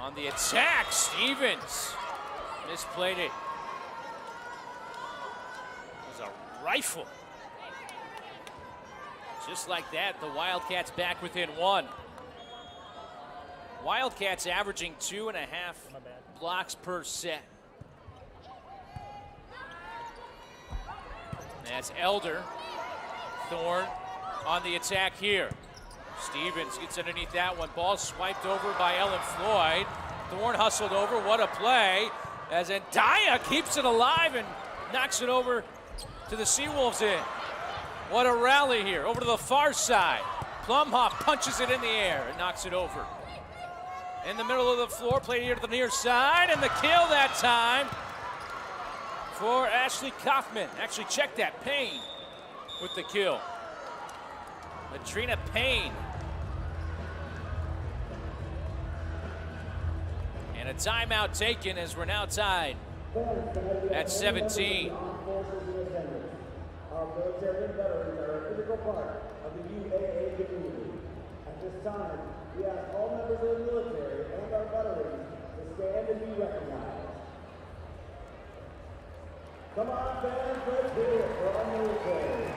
On the attack, Stevens misplayed it. It was a rifle. Just like that, the Wildcats back within one. Wildcats averaging 2.5 blocks per set. That's Elder. Thorne on the attack here. Stevens gets underneath that one. Ball swiped over by Ellen Floyd. Thorne hustled over. What a play. As Endaya keeps it alive and knocks it over to the Seawolves end. What a rally here. Over to the far side. Plumhoff punches it in the air and knocks it over. In the middle of the floor, played here to the near side, and the kill that time for Ashley Kaufman. Actually, check that. Payne with the kill. Latrina Payne. And a timeout taken as we're now tied at 17. Our military and veterans are an integral part of the UAA community. At this time, we ask all members of the military and our veterans to stand and be recognized. Come on, fans, let's do it for our military.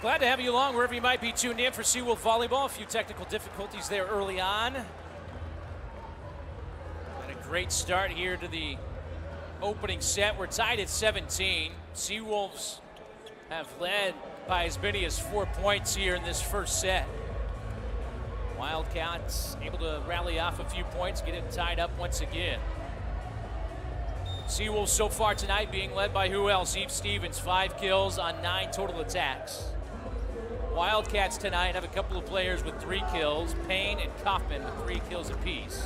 Glad to have you along wherever you might be tuned in for Seawolf Volleyball. A few technical difficulties there early on. Great start here to the opening set. We're tied at 17. Seawolves have led by as many as 4 points here in this first set. Wildcats able to rally off a few points, get it tied up once again. Seawolves so far tonight being led by who else? Eve Stevens, 5 kills on 9 total attacks. Wildcats tonight have a couple of players with 3 kills, Payne and Kaufman with 3 kills apiece.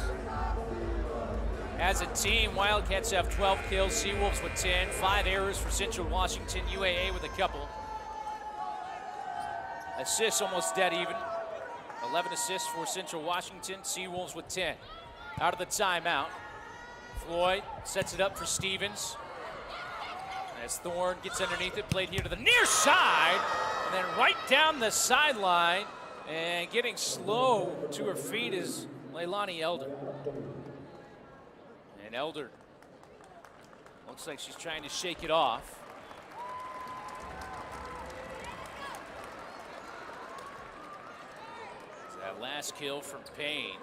As a team, Wildcats have 12 kills, Seawolves with 10, 5 errors for Central Washington, UAA with a couple. Assists almost dead even. 11 assists for Central Washington, Seawolves with 10. Out of the timeout, Floyd sets it up for Stevens. As Thorne gets underneath it, played here to the near side, and then right down the sideline, and getting slow to her feet is Leilani Elder. And Elder looks like she's trying to shake it off. So that last kill from Payne.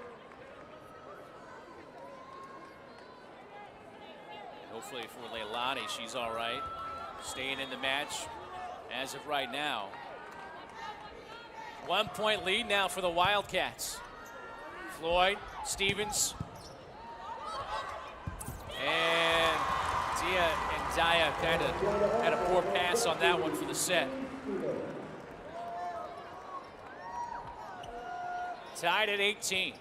Hopefully for Leilani, she's all right. Staying in the match as of right now. 1 point lead now for the Wildcats. Floyd, Stevens, and Dia and Daya kind of had a poor pass on that one for the set. Tied at 18.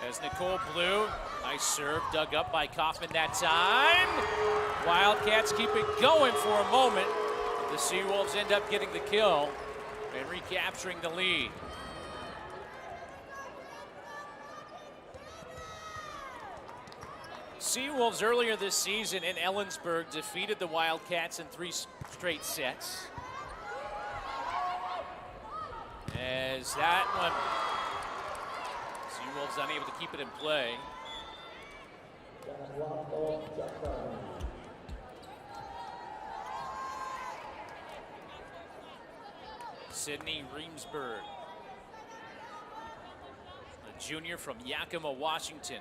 As Nicole Blue, nice serve, dug up by Kaufman that time. Wildcats keep it going for a moment. The Seawolves end up getting the kill and recapturing the lead. Seawolves earlier this season in Ellensburg defeated the Wildcats in 3 straight sets. As that one, Seawolves unable to keep it in play. Sydney Reamsberg, a junior from Yakima, Washington,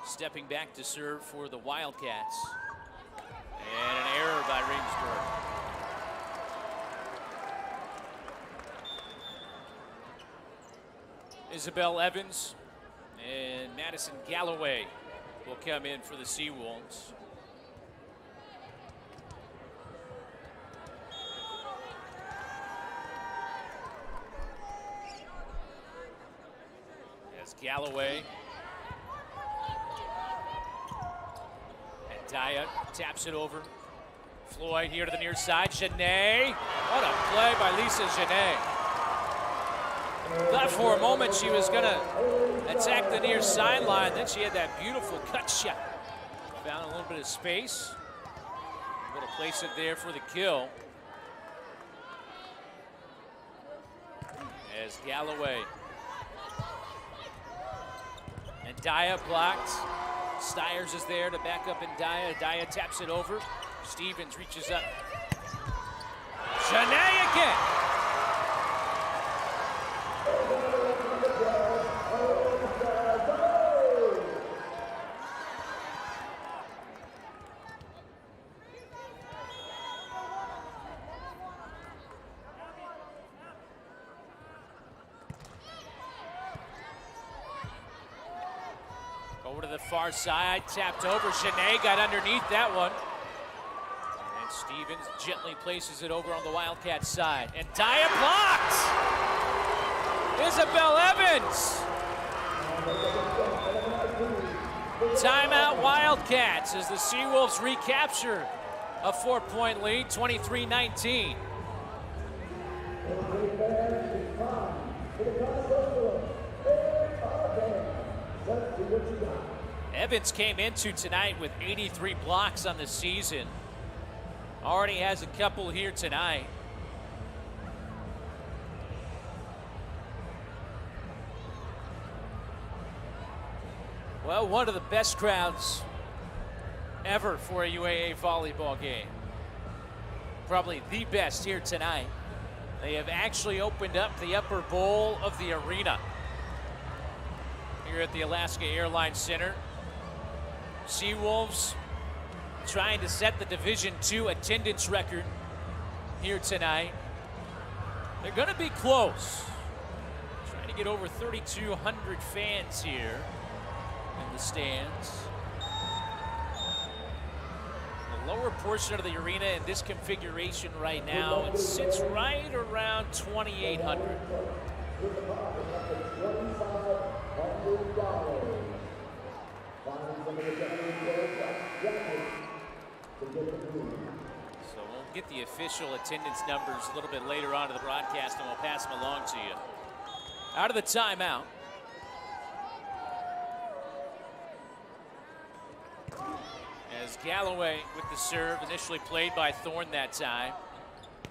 stepping back to serve for the Wildcats. And an error by Reamsberg. Isabel Evans and Madison Galloway will come in for the Seawolves. As Galloway and Daya taps it over. Floyd here to the near side. Janae. What a play by Lisa Janae. Thought for a moment she was going to attack the near sideline. Then she had that beautiful cut shot. Found a little bit of space. Able to place it there for the kill. As Galloway. And Daya blocked. Stiers is there to back up, and Daya taps it over. Stevens reaches up. Janae again. Over to the far side, tapped over. Janae got underneath that one. And Stevens gently places it over on the Wildcat side. And Daya blocked! Isabel Evans! Timeout Wildcats as the Seawolves recapture a 4-point lead, 23-19. Evans came into tonight with 83 blocks on the season. Already has a couple here tonight. Well, one of the best crowds ever for a UAA volleyball game. Probably the best here tonight. They have actually opened up the upper bowl of the arena here at the Alaska Airlines Center. Seawolves trying to set the Division II attendance record here tonight. They're going to be close. Trying to get over 3,200 fans here in the stands. The lower portion of the arena in this configuration right now, it sits right around 2,800. So we'll get the official attendance numbers a little bit later on to the broadcast, and we'll pass them along to you. Out of the timeout. As Galloway with the serve, initially played by Thorne that time.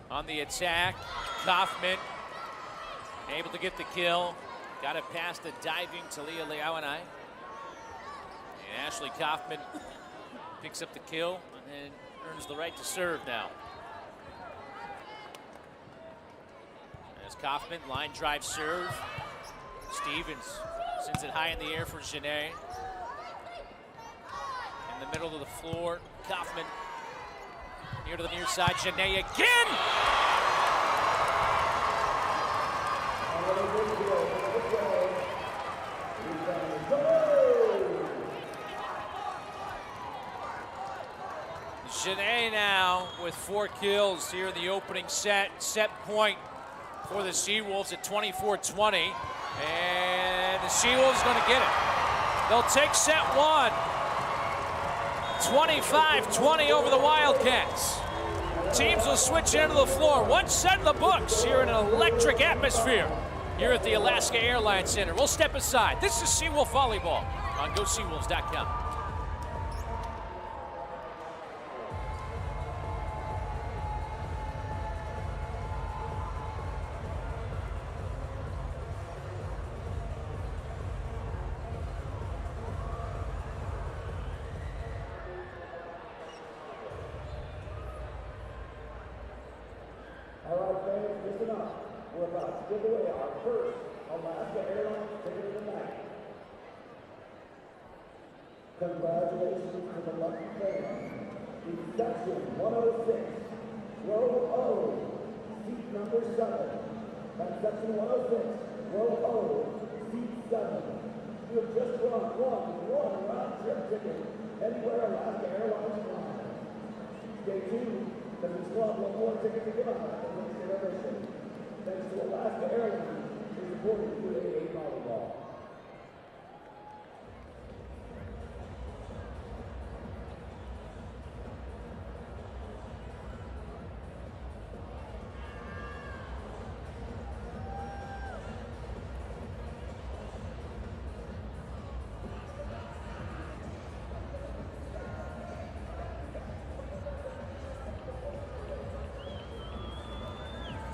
On the attack, Kaufman able to get the kill. Got it past the diving Talia Leawanai. And Ashley Kaufman picks up the kill and then earns the right to serve now. As Kaufman, line drive serve. Stevens sends it high in the air for Janae. In the middle of the floor, Kaufman near to the near side. Janae again! Janae now with 4 kills here in the opening set. Set point for the Seawolves at 24-20. And the Seawolves going to get it. They'll take set 1. 25-20 over the Wildcats. Teams will switch into the floor. One set in the books here in an electric atmosphere here at the Alaska Airlines Center. We'll step aside. This is Seawolf Volleyball on GoSeawolves.com. Give away our first Alaska Airlines ticket of the night. Congratulations to the lucky fans. In section 106, row O, seat number 7. That's section 106, row O, seat 7. You have just won one round trip ticket anywhere Alaska Airlines flies. Stay tuned, because we still have one more ticket to give out at the next celebration. Thanks to Alaska Airlines for supporting UAA volleyball.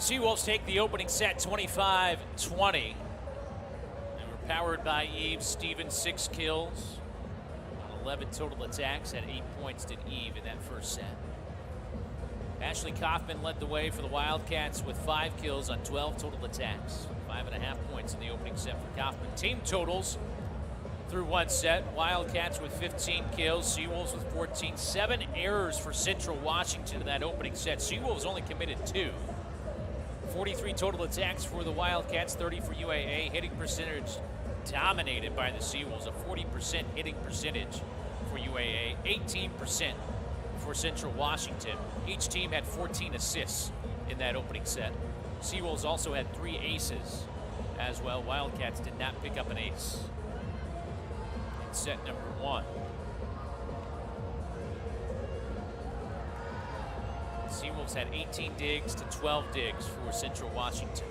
Seawolves take the opening set 25-20. They were powered by Eve. Stevens, 6 kills on 11 total attacks. Had 8 points to Eve in that first set. Ashley Kaufman led the way for the Wildcats with 5 kills on 12 total attacks. 5.5 points in the opening set for Kaufman. Team totals through one set. Wildcats with 15 kills, Seawolves with 14. 7 errors for Central Washington in that opening set. Seawolves only committed 2. 43 total attacks for the Wildcats, 30 for UAA. Hitting percentage dominated by the Seawolves, a 40% hitting percentage for UAA, 18% for Central Washington. Each team had 14 assists in that opening set. Seawolves also had 3 aces as well. Wildcats did not pick up an ace in set number 1. Seawolves had 18 digs to 12 digs for Central Washington.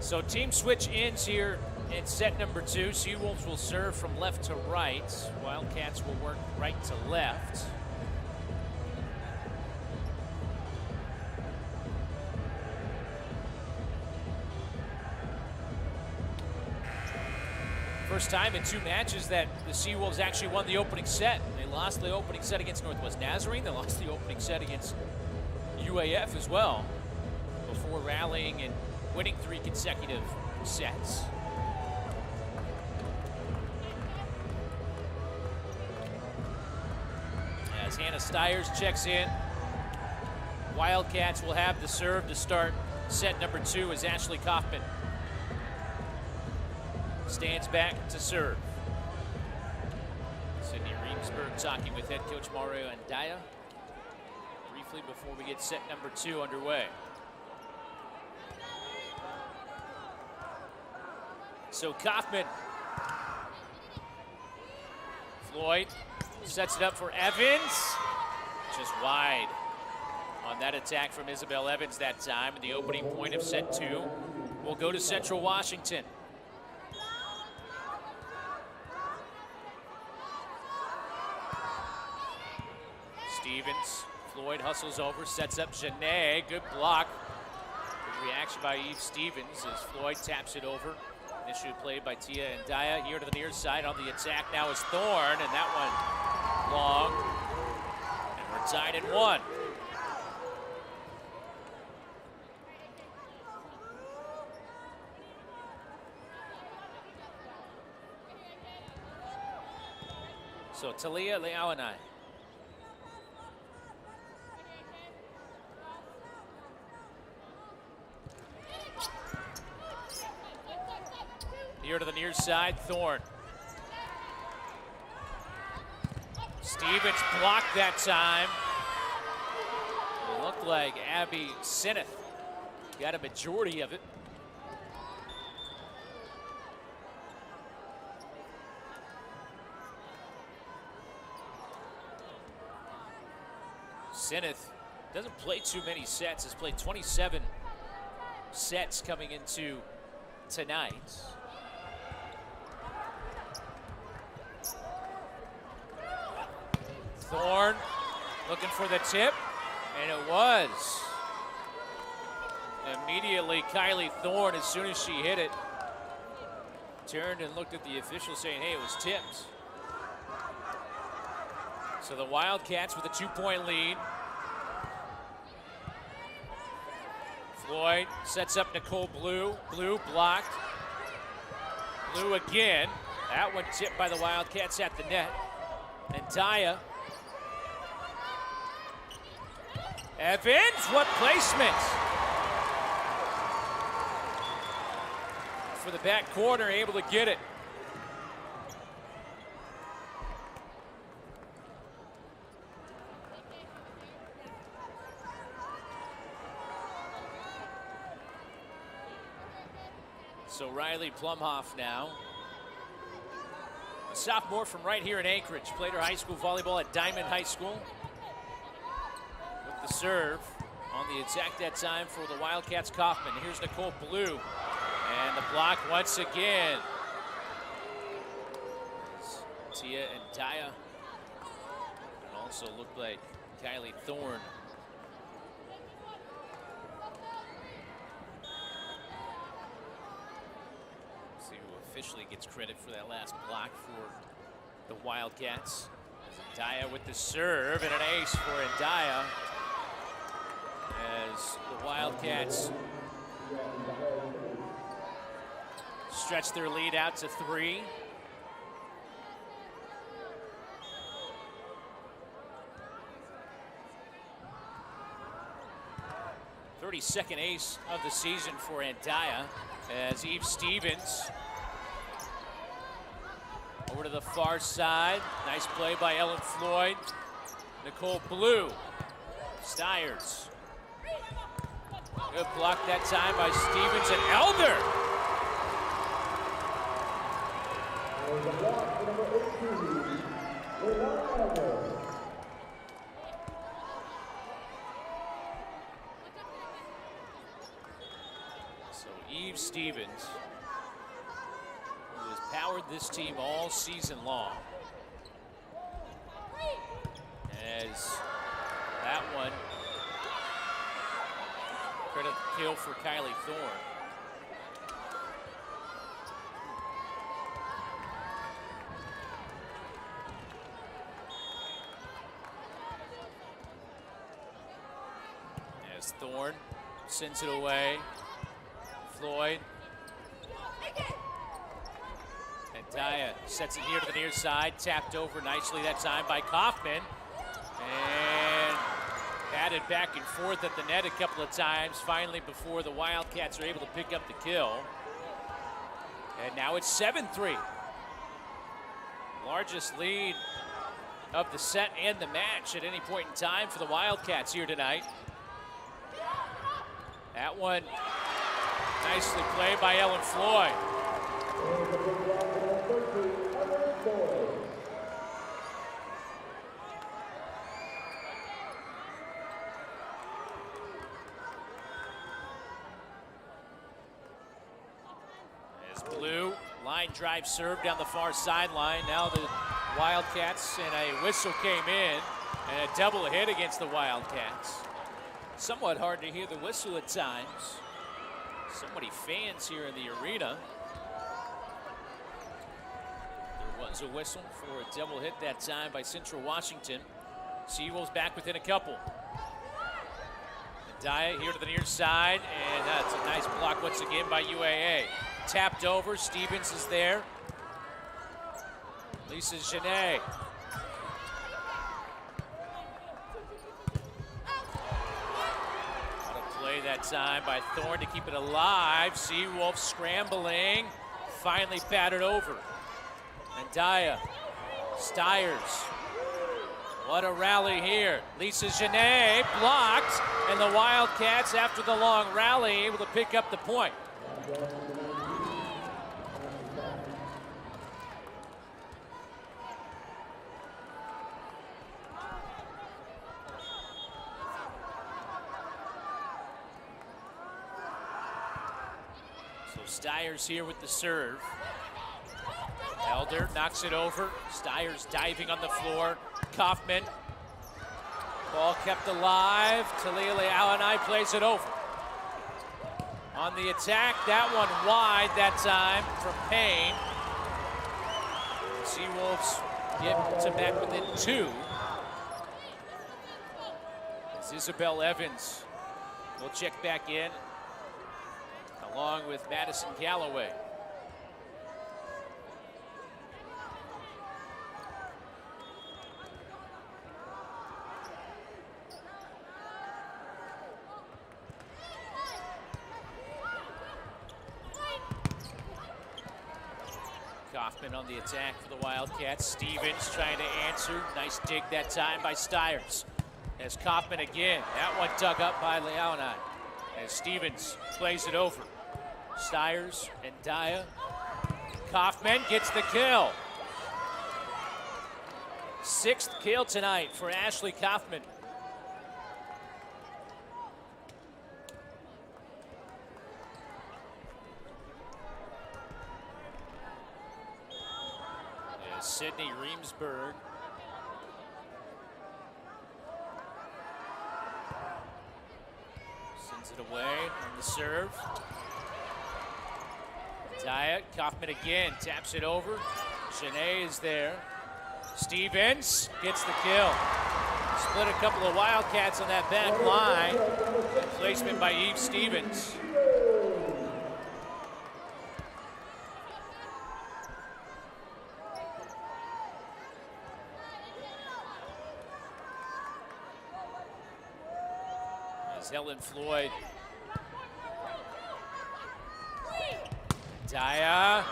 So team switch ends here in set number 2. Seawolves will serve from left to right. Wildcats will work right to left. First time in 2 matches that the Seawolves actually won the opening set. They lost the opening set against Northwest Nazarene. They lost the opening set against UAF as well, before rallying and winning 3 consecutive sets. As Hannah Stiers checks in, Wildcats will have the serve to start set number 2 as Ashley Kaufman stands back to serve. Sydney Reemsberg talking with head coach Mario Andaya briefly before we get set number 2 underway. So Kaufman, Floyd sets it up for Evans, just wide on that attack from Isabel Evans that time. And the opening point of set 2 will go to Central Washington. Stevens, Floyd hustles over, sets up Janae, good block. Good reaction by Eve Stevens as Floyd taps it over. Initially played by Tia and Daya. Here to the near side on the attack now is Thorne, and that one long. And we're tied at 1. So Talia Leawanai. Here to the near side, Thorne. Stevens blocked that time. It looked like Abby Sinneth got a majority of it. Sinneth doesn't play too many sets, has played 27 sets coming into tonight. Thorne looking for the tip, and it was. Immediately, Kylie Thorne, as soon as she hit it, turned and looked at the official saying, hey, it was tipped. So the Wildcats with a 2-point lead. Floyd sets up Nicole Blue. Blue blocked. Blue again. That one tipped by the Wildcats at the net. And Daya. Evans, what placement? For the back corner, able to get it. So Riley Plumhoff now. A sophomore from right here in Anchorage. Played her high school volleyball at Diamond High School. With the serve on the attack that time for the Wildcats, Kaufman. Here's Nicole Blue. And the block once again. Tia and Daya. It also looked like Kylie Thorne. See who officially gets credit for that last block for the Wildcats. Daya with the serve and an ace for Daya. As the Wildcats stretch their lead out to 3. Second ace of the season for Andaya as Eve Stevens over to the far side. Nice play by Ellen Floyd. Nicole Blue. Stiers. Good block that time by Stevens and Elder. The block for number 18, Elder. Eve Stevens, who has powered this team all season long. As that one, credit the kill for Kylie Thorne. As Thorne sends it away. Floyd. And Daya sets it here to the near side. Tapped over nicely that time by Kaufman. And batted back and forth at the net a couple of times. Finally, before the Wildcats are able to pick up the kill. And now it's 7-3. Largest lead of the set and the match at any point in time for the Wildcats here tonight. That one nicely played by Ellen Floyd. As Blue, line drive serve down the far sideline. Now the Wildcats, and a whistle came in, and a double hit against the Wildcats. Somewhat hard to hear the whistle at times. So many fans here in the arena. There was a whistle for a double hit that time by Central Washington. Seawolves back within a couple. Daya here to the near side, and that's a nice block once again by UAA. Tapped over, Stevens is there. Lisa Genet. That time by Thorne to keep it alive. Seawolf scrambling, finally batted over. And Daya, Stiers. What a rally here. Lisa Genet blocked, and the Wildcats, after the long rally, able to pick up the point. Stiers here with the serve. Elder knocks it over. Stiers diving on the floor. Kaufman. Ball kept alive. Talia Alanai plays it over. On the attack, that one wide that time from Payne. Seawolves get to back within 2. As Isabel Evans will check back in, along with Madison Galloway. Kaufman on the attack for the Wildcats. Stevens trying to answer. Nice dig that time by Stiers. As Kaufman again, that one dug up by Leonai. As Stevens plays it over. Stiers and Daya. Kaufman gets the kill. 6th kill tonight for Ashley Kaufman. Sidney Reemsberg. Sends it away on the serve. Daya, Kaufman again, taps it over. Genet is there. Stevens gets the kill. Split a couple of Wildcats on that back line. Placement by Yves Stevens. As Helen Floyd. Daya. A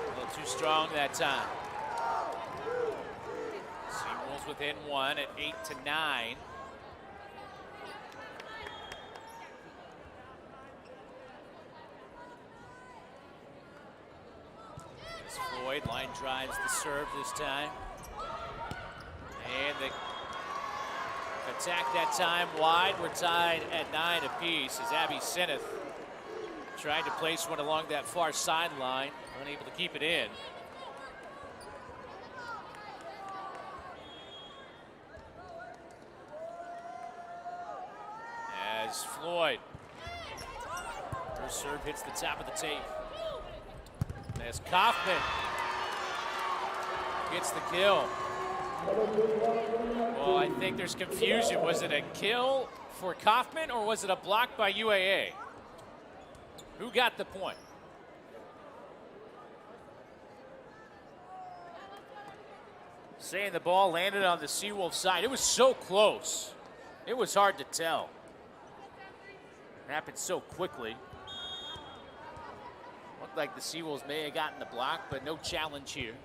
little too strong that time. Seawolves within one at 8-9. As Floyd line drives the serve this time. And the attack that time wide. We're tied at 9 apiece as Abby Sinneth tried to place one along that far sideline, unable to keep it in. As Floyd, her serve hits the top of the tape. As Kaufman gets the kill. Well, I think there's confusion. Was it a kill for Kaufman or was it a block by UAA? Who got the point? Saying the ball landed on the Seawolf side. It was so close. It was hard to tell. It happened so quickly. Looked like the Seawolves may have gotten the block, but no challenge here.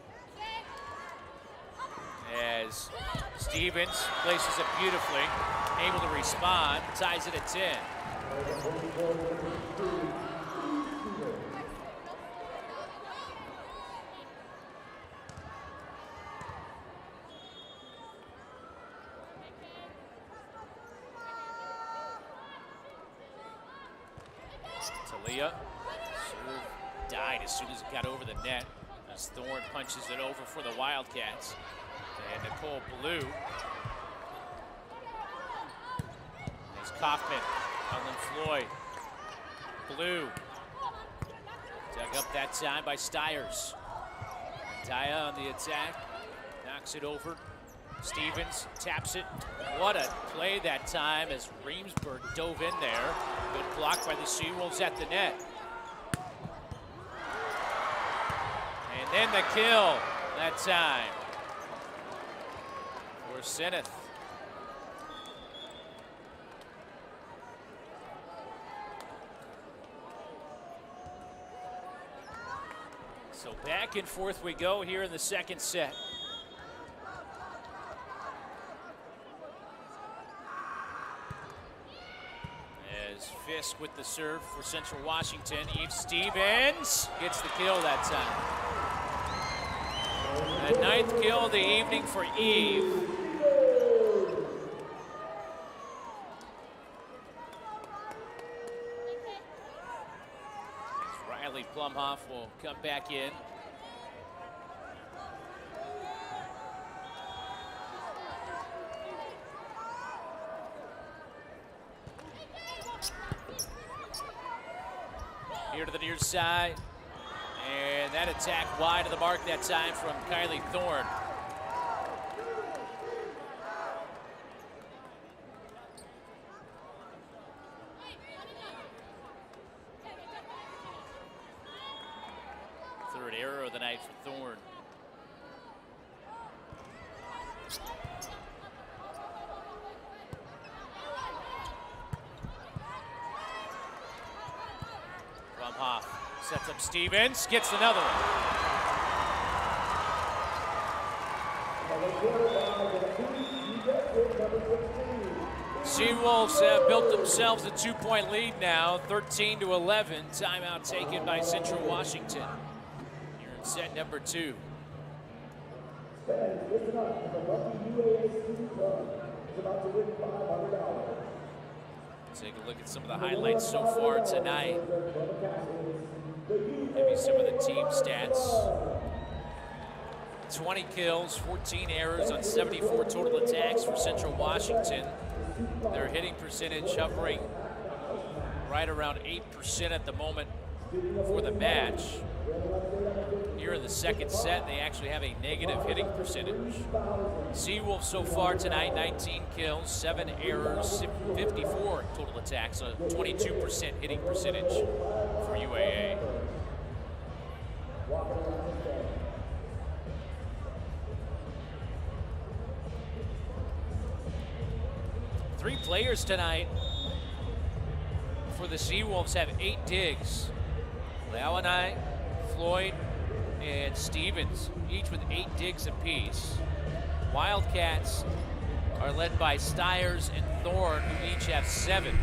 As Stevens places it beautifully, able to respond, ties it at 10. Talia, serve died as soon as it got over the net. As Thorne punches it over for the Wildcats. And Nicole Blue. There's Kaufman, Ellen Floyd. Blue. Dug up that time by Stiers. Daya on the attack. Knocks it over. Stevens taps it. What a play that time as Reemsberg dove in there. Good block by the Seawolves at the net. And then the kill that time for Sinneth. So back and forth we go here in the second set. As Fisk with the serve for Central Washington. Eve Stevens gets the kill that time. The 9th kill of the evening for Eve. As Riley Plumhoff will come back in. Here to the near side. And that attack wide of the mark that time from Kylie Thorne. Third error of the night for Thorne. Plumhoff sets up Stevens, gets another one. Seawolves have built themselves a 2-point lead now, 13-11. Timeout taken by Central Washington. Here in set number 2. Listen up, the lucky UAA student club is about to win $500. Take a look at some of the highlights so far tonight. Maybe some of the team stats. 20 kills, 14 errors on 74 total attacks for Central Washington. Their hitting percentage hovering right around 8% at the moment for the match. Here in the second set, they actually have a negative hitting percentage. Seawolves so far tonight, 19 kills, 7 errors, 54 total attacks, a 22% hitting percentage for UAA. Three players tonight for the Seawolves have 8 digs. Lawanai, Floyd, and Stevens, each with 8 digs apiece. Wildcats are led by Stiers and Thorne, who each have 7.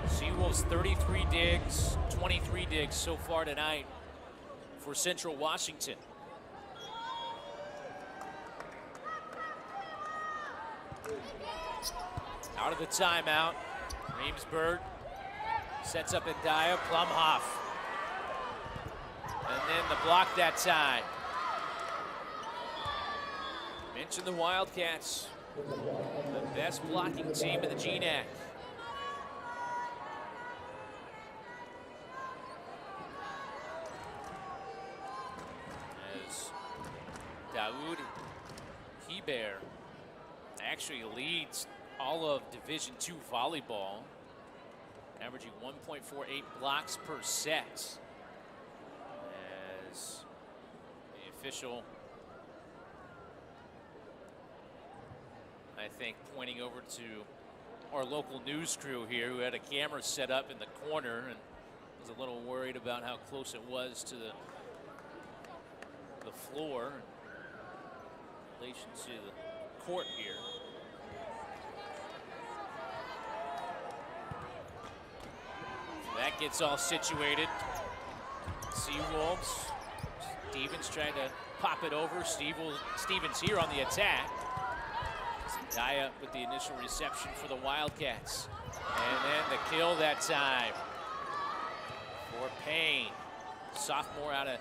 Seawolves 33 digs, 23 digs so far tonight for Central Washington. Out of the timeout, Reamsberg sets up India, Plumhoff. And then the block that time. Mentioned the Wildcats, the best blocking team in the GNAC. As Daoud Heber actually leads all of Division II volleyball, averaging 1.48 blocks per set. As the official, I think, pointing over to our local news crew here, who had a camera set up in the corner and was a little worried about how close it was to the floor in relation to the court here. That gets all situated. Seawolves. Stevens trying to pop it over. Stevens here on the attack. Zendaya with the initial reception for the Wildcats. And then the kill that time for Payne. Sophomore out of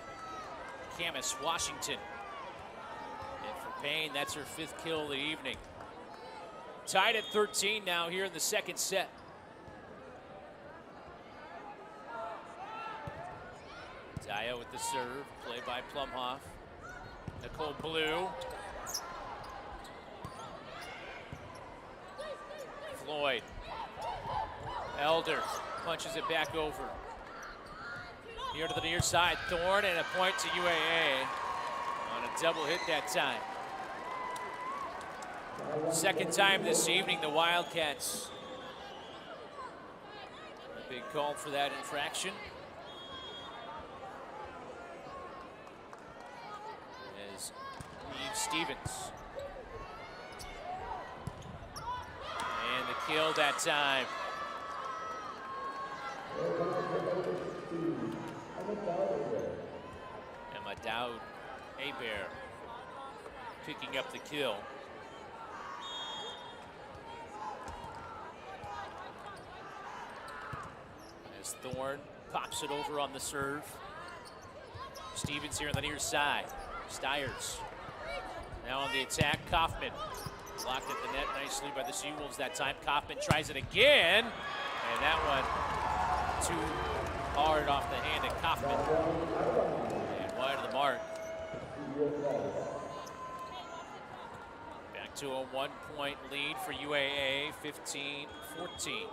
Camas, Washington. And for Payne, that's her 5th kill of the evening. Tied at 13 now here in the second set. Daya with the serve, play by Plumhoff. Nicole Blue. Floyd. Elder punches it back over. Here to the near side, Thorne, and a point to UAA on a double hit that time. Second time this evening, the Wildcats. A big call for that infraction. Stevens. And the kill that time. Emma Dowd Hebert picking up the kill. As Thorne pops it over on the serve. Stevens here on the near side. Stiers. Now on the attack, Kaufman. Blocked at the net nicely by the Seawolves that time. Kaufman tries it again. And that one too hard off the hand of Kaufman. And wide of the mark. Back to a 1-point lead for UAA, 15-14.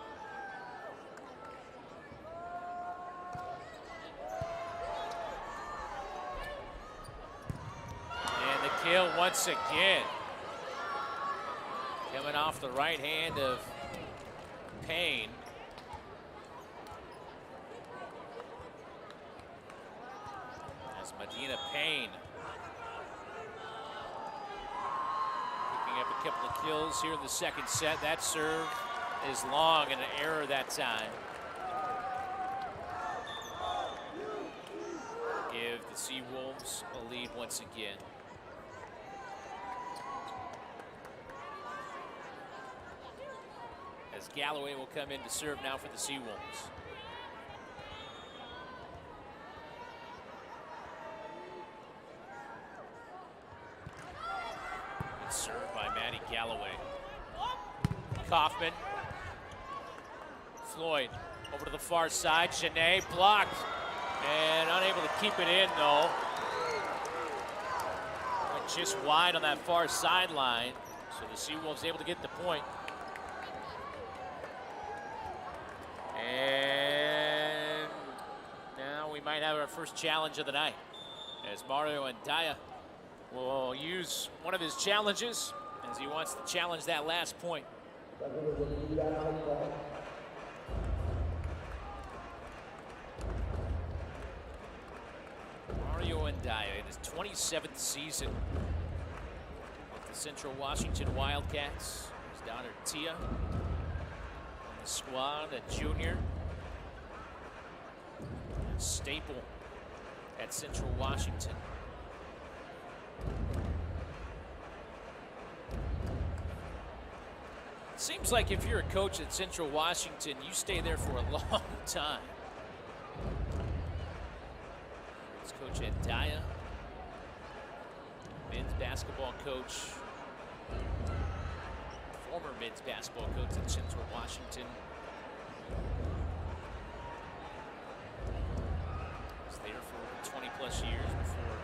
Kill once again. Coming off the right hand of Payne. As Medina Payne picking up a couple of kills here in the second set. That serve is long and an error that time. Give the Seawolves a lead once again. As Galloway will come in to serve now for the Seawolves. Galloway. Kaufman. Floyd over to the far side. Genet blocked and unable to keep it in, though. Went just wide on that far sideline, so the Seawolves able to get the point. And now we might have our first challenge of the night, as Mario Andaya will use one of his challenges as he wants to challenge that last point. Mario Andaya in his 27th season with the Central Washington Wildcats. His daughter Tia on the squad, a junior, a staple at Central Washington. Seems like if you're a coach at Central Washington, you stay there for a long time. It's Coach Andaya, men's basketball coach, former men's basketball coach at Central Washington. Was there for 20 plus years before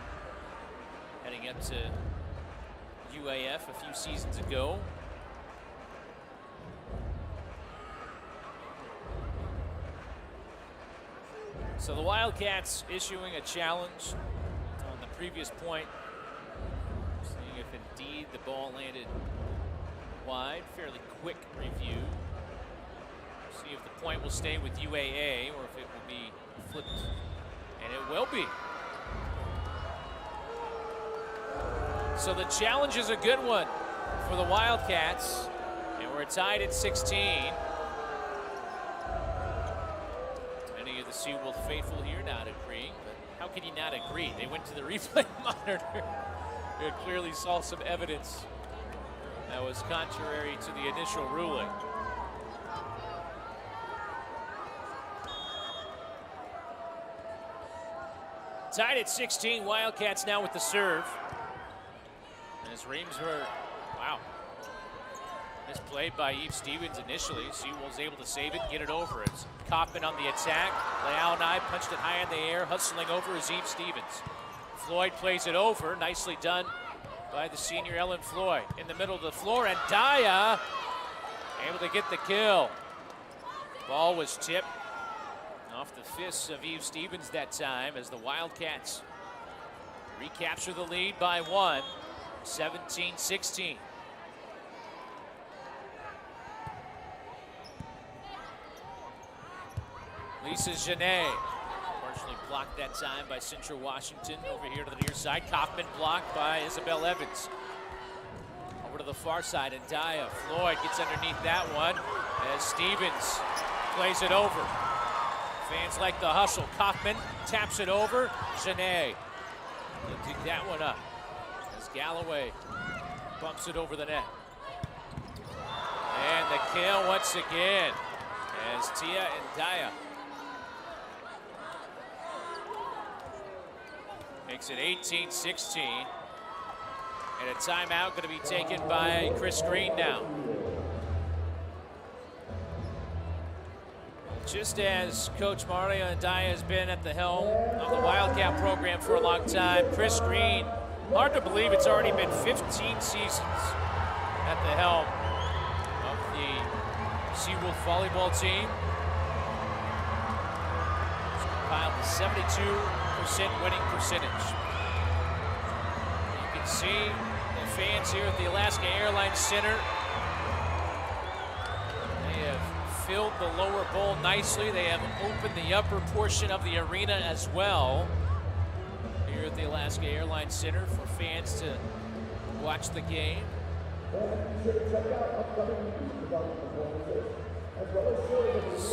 heading up to UAF a few seasons ago. So the Wildcats issuing a challenge on the previous point, seeing if indeed the ball landed wide. Fairly quick review. See if the point will stay with UAA or if it will be flipped, and it will be. So the challenge is a good one for the Wildcats, and we're tied at 16. The Seawolf faithful here not agreeing, but how can you not agree? They went to the replay monitor and clearly saw some evidence that was contrary to the initial ruling. Tied at 16, Wildcats now with the serve. And as Reamsburg, wow, misplayed by Eve Stevens initially. Seawolves able to save it, get it over. It's Kaufman on the attack. Leal and I punched it high in the air. Hustling over is Eve Stevens. Floyd plays it over. Nicely done by the senior Ellen Floyd. In the middle of the floor, and Daya able to get the kill. Ball was tipped off the fists of Eve Stevens that time as the Wildcats recapture the lead by one, 17-16. Lisa Genet, partially blocked that time by Central Washington. Over here to the near side, Kaufman blocked by Isabel Evans. Over to the far side, and Daya. Floyd gets underneath that one as Stevens plays it over. Fans like the hustle. Kaufman taps it over. Genet will dig that one up as Galloway bumps it over the net. And the kill once again as Tia and Daya makes it 18-16. And a timeout going to be taken by Chris Green now. Just as Coach Mario Andaya has been at the helm of the Wildcat program for a long time, Chris Green, hard to believe it's already been 15 seasons at the helm of the Seawolf volleyball team. He's compiled a 72% winning percentage. You can see the fans here at the Alaska Airlines Center. They have filled the lower bowl nicely. They have opened the upper portion of the arena as well here at the Alaska Airlines Center for fans to watch the game.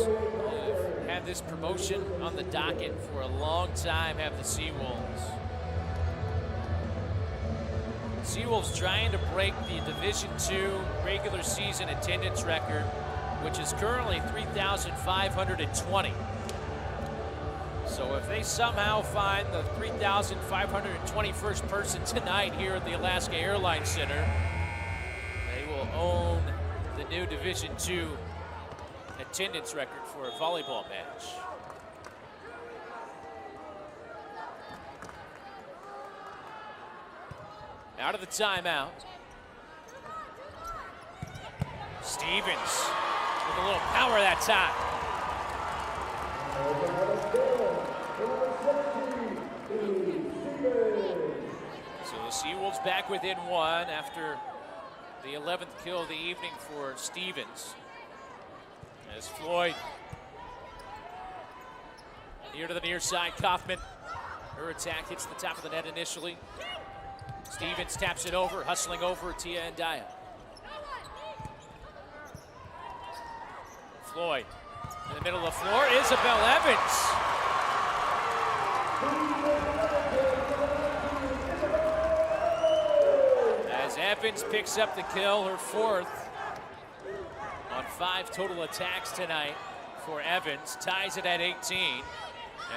We've had this promotion on the docket for a long time, have the Seawolves. Seawolves trying to break the Division II regular season attendance record, which is currently 3,520. So if they somehow find the 3,521st person tonight here at the Alaska Airlines Center, they will own the new Division II attendance record for a volleyball match. Out of the timeout. Stevens with a little power that time. So the Seawolves back within one after the 11th kill of the evening for Stevens. As Floyd near to the near side, Kaufman. Her attack hits the top of the net initially. Stevens taps it over, hustling over Tia and Daya. Floyd in the middle of the floor, Isabel Evans. As Evans picks up the kill, her 4th on 5 total attacks tonight for Evans, ties it at 18.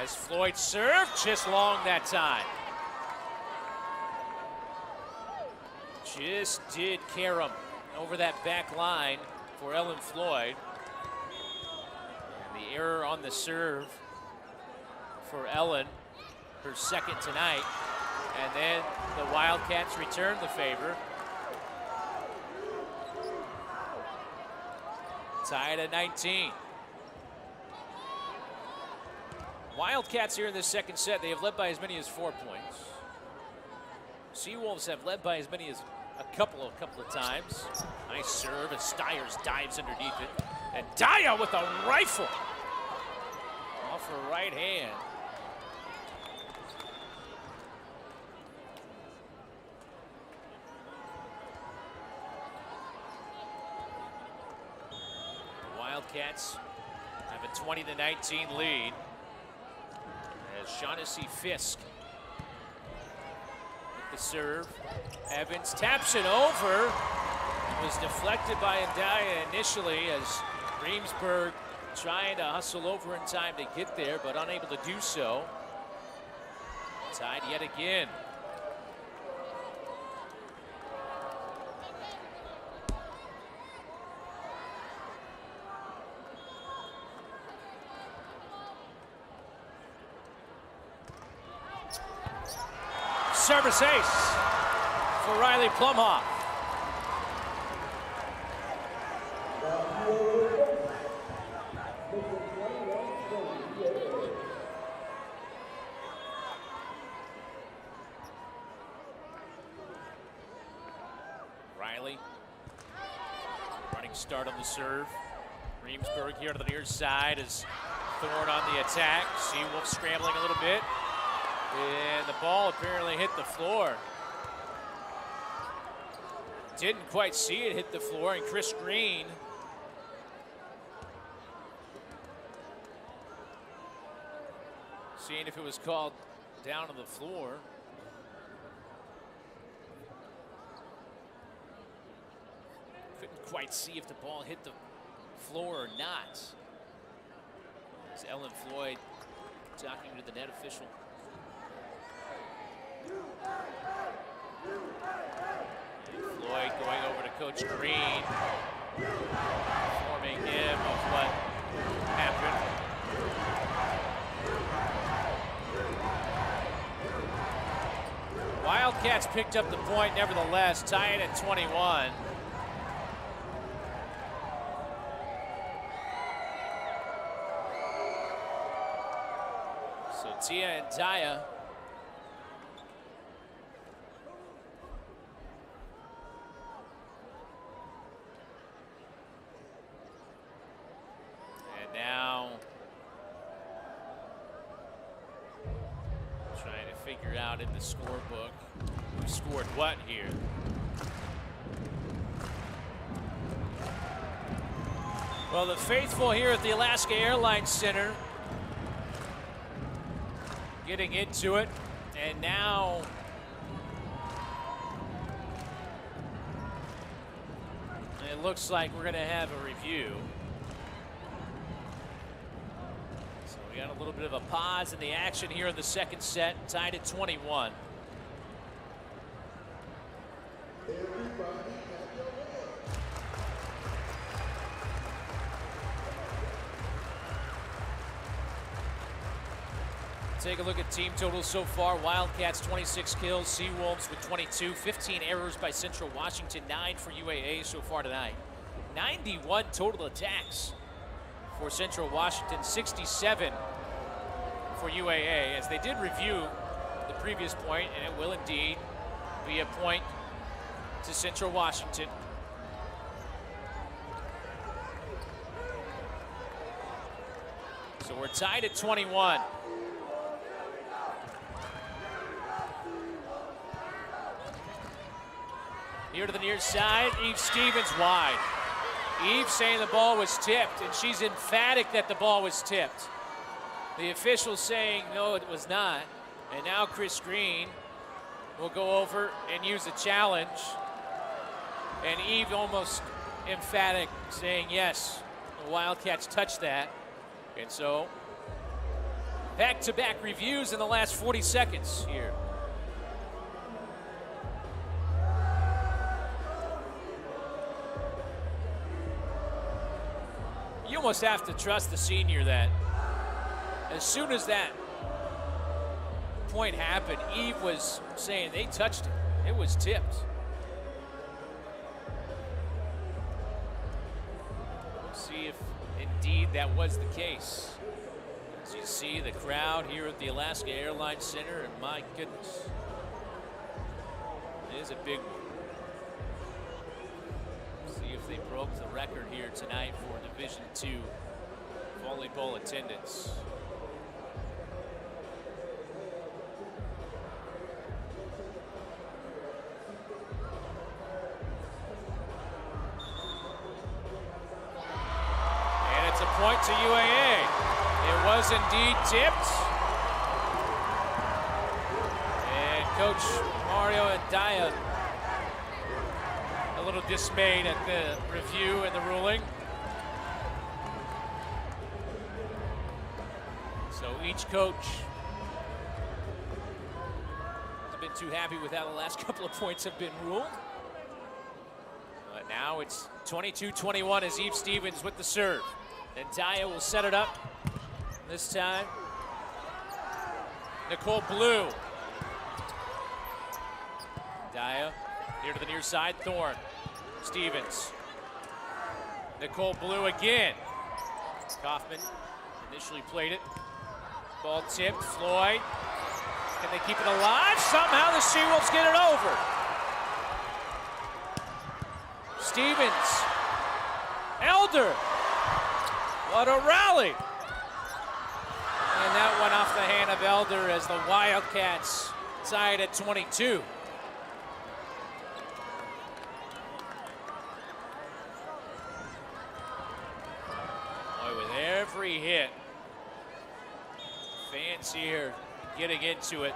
As Floyd served, just long that time. Just did carom over that back line for Ellen Floyd. And the error on the serve for Ellen, her 2nd tonight. And then the Wildcats return the favor. Tied at 19. Wildcats here in this 2nd set, they have led by as many as 4 points. Seawolves have led by as many as a couple of times. Nice serve as Stiers dives underneath it. And Daya with a rifle off her right hand. The Wildcats have a 20-19 lead as Shaughnessy Fisk the serve. Evans taps it over. It was deflected by Andaya initially as Reemsburg trying to hustle over in time to get there, but unable to do so. Tied yet again. Service ace for Riley Plumhoff. Riley, running start on the serve. Reemsburg here to the near side as Thorne on the attack. Seawolf scrambling a little bit. And the ball apparently hit the floor. Didn't quite see it hit the floor, and Chris Green seeing if it was called down on the floor. Couldn't quite see if the ball hit the floor or not. As Ellen Floyd talking to the net official. And Floyd going over to Coach Green, informing him of what happened. Wildcats picked up the point nevertheless, tie it at 21. So Tia and Daya figure out in the scorebook who scored what here. Well, the faithful here at the Alaska Airlines Center getting into it, and now it looks like we're going to have a review. We got a little bit of a pause in the action here in the second set, tied at 21. Take a look at team totals so far. Wildcats 26 kills, Seawolves with 22, 15 errors by Central Washington, 9 for UAA so far tonight. 91 total attacks for Central Washington, 67 for UAA, as they did review the previous point, and it will indeed be a point to Central Washington. So we're tied at 21. Here to the near side, Eve Stevens wide. Eve saying the ball was tipped, and she's emphatic that the ball was tipped. The official saying no, it was not. And now Chris Green will go over and use a challenge. And Eve almost emphatic, saying yes, the Wildcats touched that. And so, back-to-back reviews in the last 40 seconds here. You almost have to trust the senior that as soon as that point happened, Eve was saying they touched it. It was tipped. We'll see if indeed that was the case. As you see the crowd here at the Alaska Airlines Center, and my goodness, it is a big one. See if they broke the record here tonight for Division II volleyball attendance. And it's a point to UAA. It was indeed tipped. And Coach Mario Andaya a little dismayed at the review and the ruling. So each coach hasn't been too happy with how the last couple of points have been ruled. But now it's 22-21 as Eve Stevens with the serve. And Daya will set it up. This time, Nicole Blue. Daya here to the near side, Thorne. Stevens. Nicole Blue again. Kaufman initially played it. Ball tipped, Floyd. Can they keep it alive? Somehow the Seawolves get it over. Stevens. Elder. What a rally. And that went off the hand of Elder as the Wildcats tied at 22. Every hit. Fans here getting into it.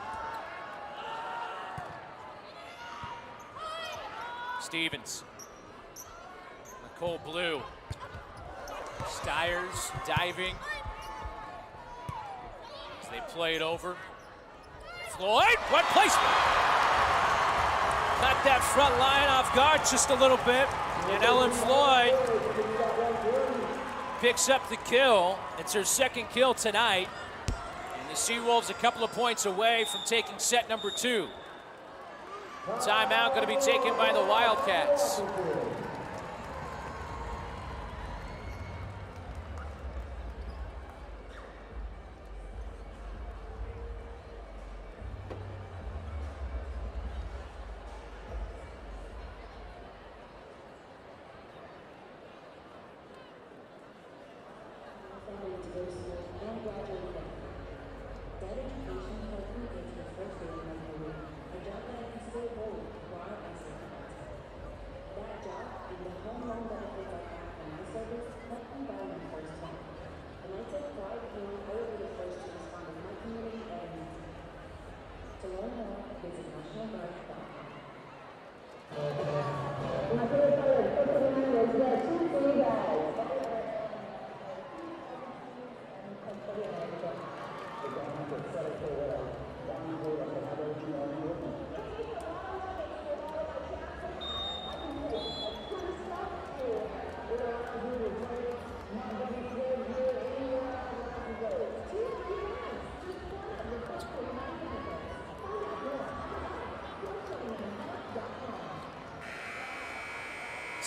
Stevens. Nicole Blue. Stiers diving as they play it over. Floyd, what placement? Got that front line off guard just a little bit. And Ellen Floyd picks up the kill. It's her second kill tonight. And the Seawolves a couple of points away from taking set number 2. Timeout going to be taken by the Wildcats.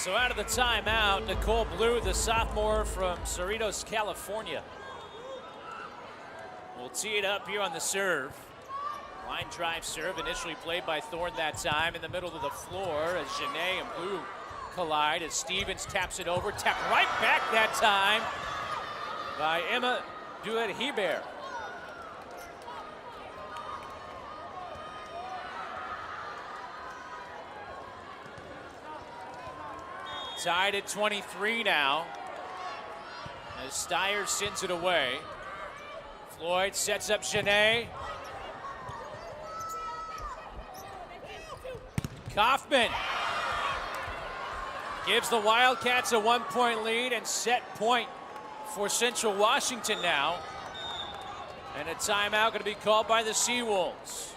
So out of the timeout, Nicole Blue, the sophomore from Cerritos, California, will tee it up here on the serve. Line drive serve initially played by Thorne that time in the middle of the floor as Janae and Blue collide as Stevens taps it over, tapped right back that time by Emma Duet-Hebert. Tied at 23 now as Steyer sends it away. Floyd sets up Janae. Kaufman gives the Wildcats a 1-point lead and set point for Central Washington now. And a timeout going to be called by the Seawolves.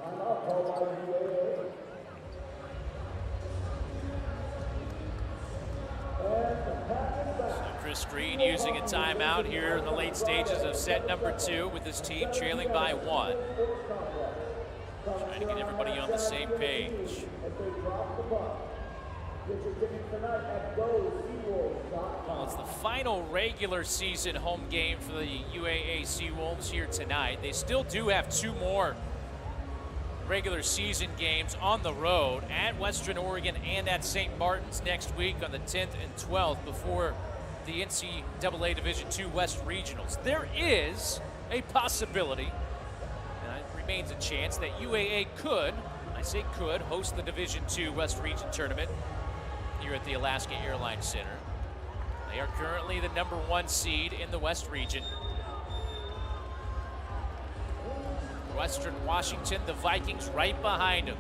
Timeout called by the UAA. Chris Green using a timeout here in the late stages of set number 2 with his team trailing by 1. Trying to get everybody on the same page. Well, it's the final regular season home game for the UAA Seawolves here tonight. They still do have 2 more regular season games on the road at Western Oregon and at St. Martin's next week on the 10th and 12th before the NCAA Division II West Regionals. There is a possibility, and it remains a chance, that UAA could, I say could, host the Division II West Region Tournament here at the Alaska Airlines Center. They are currently the number 1 seed in the West Region. Western Washington, the Vikings right behind them.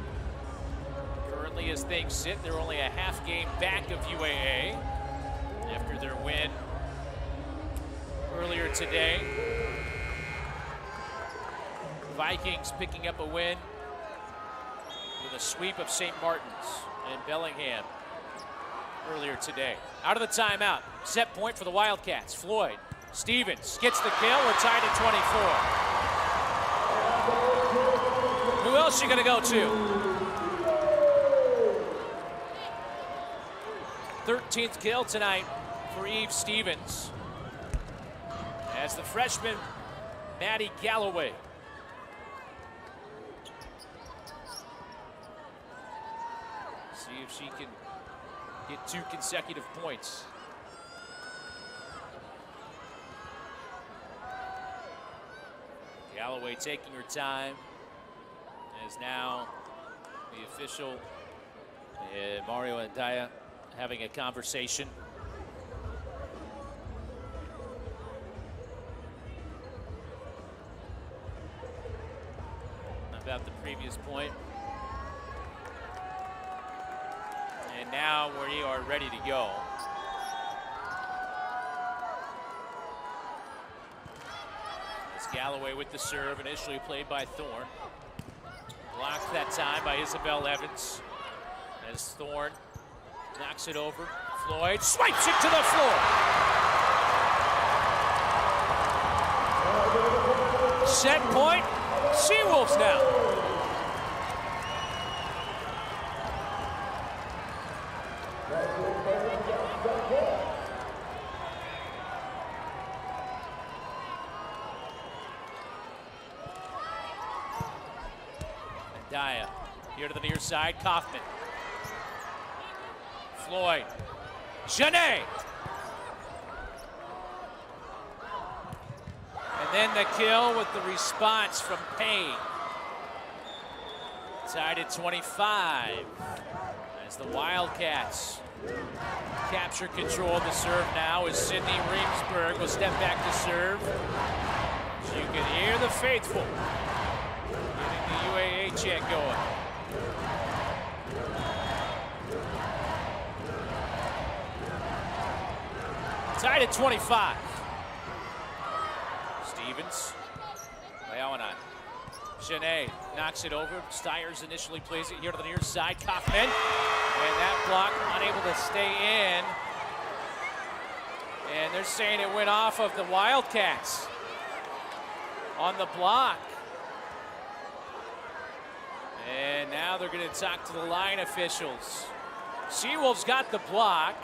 Currently, as things sit, they're only a half game back of UAA after their win earlier today. Vikings picking up a win with a sweep of St. Martin's and Bellingham earlier today. Out of the timeout, set point for the Wildcats. Floyd, Stevens gets the kill. We're tied at 24. Who else you gonna go to? 13th kill tonight for Eve Stevens as the freshman Maddie Galloway see if she can get 2 consecutive points. Galloway taking her time as now the official Mario and Daya having a conversation. About the previous point. And now we are ready to go. As Galloway with the serve, initially played by Thorne. Blocked that time by Isabel Evans. As Thorne knocks it over. Floyd swipes it to the floor. Set point. Seawolves now. Daya here to the near side. Kaufman. Floyd. Janae. And then the kill with the response from Payne. Tied at 25 as the Wildcats capture control of the serve now as Sydney Reemsberg will step back to serve. So you can hear the faithful getting the UAA chant going. Tied at 25. Stevens. Leonan. Janae knocks it over. Steyer's initially plays it here to the near side. Kaufman. And that block unable to stay in. And they're saying it went off of the Wildcats on the block. And now they're going to talk to the line officials. Seawolves got the block.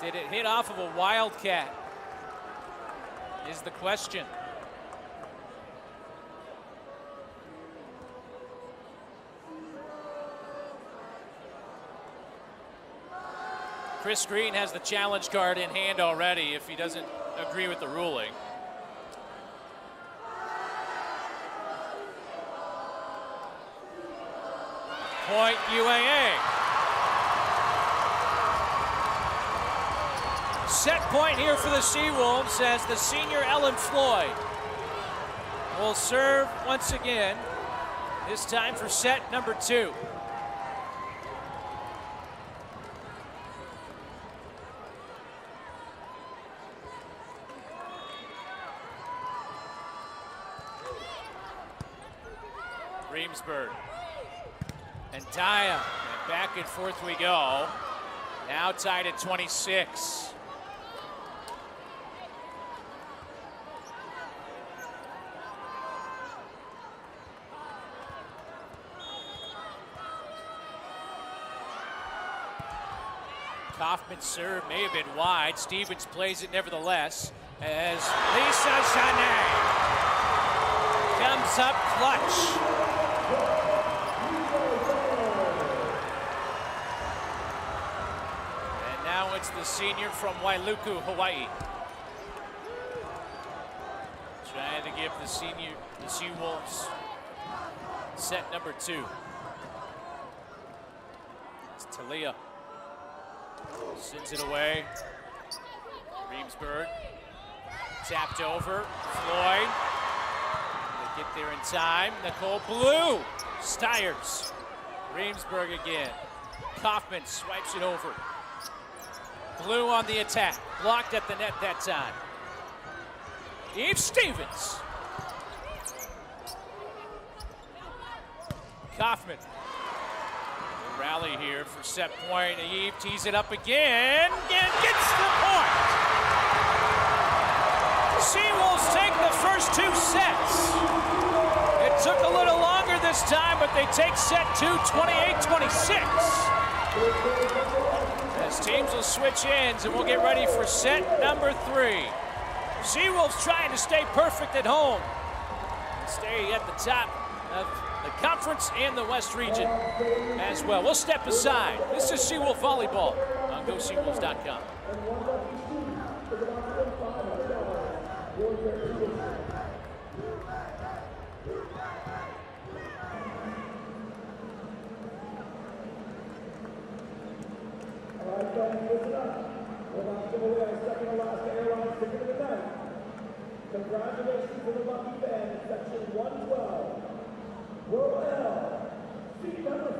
Did it hit off of a Wildcat? Is the question. Chris Green has the challenge card in hand already if he doesn't agree with the ruling. Point UAA. Set point here for the Seawolves as the senior Ellen Floyd will serve once again, this time for set number 2. Reamsburg and Daya, and back and forth we go. Now tied at 26. Kaufman's serve may have been wide. Stevens plays it nevertheless as Lisa Sané comes up clutch. And now it's the senior from Wailuku, Hawaii. Trying to give the Seawolves set number 2. It's Talia. Sends it away. Reamsburg. Tapped over. Floyd. They get there in time. Nicole Blue. Stiers. Reamsburg again. Kaufman swipes it over. Blue on the attack. Blocked at the net that time. Eve Stevens. Kaufman. Rally here for set point. Eve tees it up again and gets the point. Seawolves take the first 2 sets. It took a little longer this time, but they take set 2, 28-26. As teams will switch ends, and we'll get ready for set number 3. Seawolves trying to stay perfect at home and stay at the top of the conference and the West region as well. We'll step aside. This is Seawolf Volleyball on GoSeawolves.com. All right, guys, listen up. We're about to give away our second Alaska Airlines ticket of the night. Congratulations to the lucky fan in section 112. Row L, seat number 5.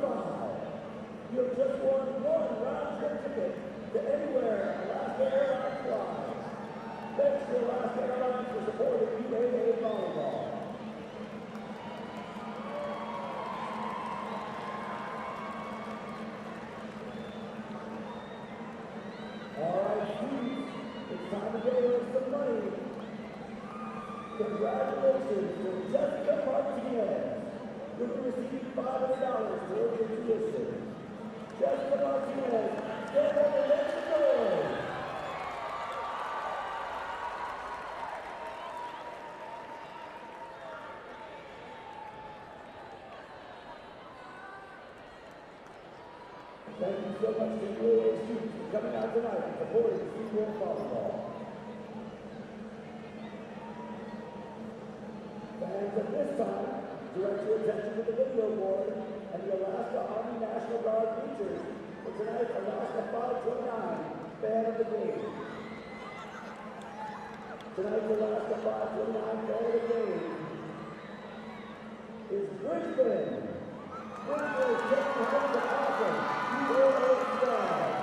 You have just won 1 round-trip ticket to anywhere Alaska Airlines flies. Thanks to Alaska Airlines for supporting UAA volleyball. All right, Chiefs, it's time to get away some money. Congratulations to Jessica Martinez. You'll be receiving $500 towards your tuition. Jessica Martinez, stand up and let us go. Thank you so much to UAA students for coming out tonight and supporting Seawolf Volleyball. Fans, at this time, direct your attention to the video board and the Alaska Army National Guard features for tonight's Alaska 529 Fan of the Game. Tonight's Alaska 529 Fan of the Game is Brisbane. Brisbane is taking home the awesome UAA Stars.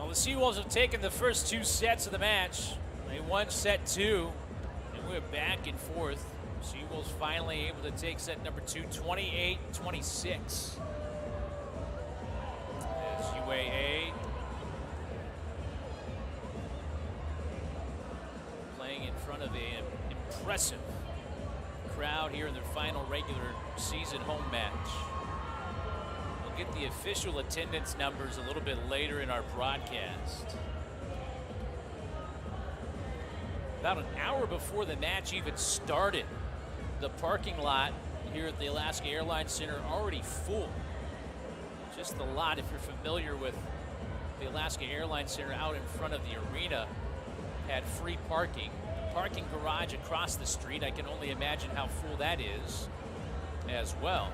Well, the Seawolves have taken the first 2 sets of the match. They won set 2, and we're back and forth. Seawolves finally able to take set number 2, 28-26. As UAA playing in front of an impressive crowd here in their final regular season home match. We'll get the official attendance numbers a little bit later in our broadcast. About an hour before the match even started, the parking lot here at the Alaska Airlines Center already full. Just the lot, if you're familiar with the Alaska Airlines Center out in front of the arena, had free parking. The parking garage across the street, I can only imagine how full that is as well.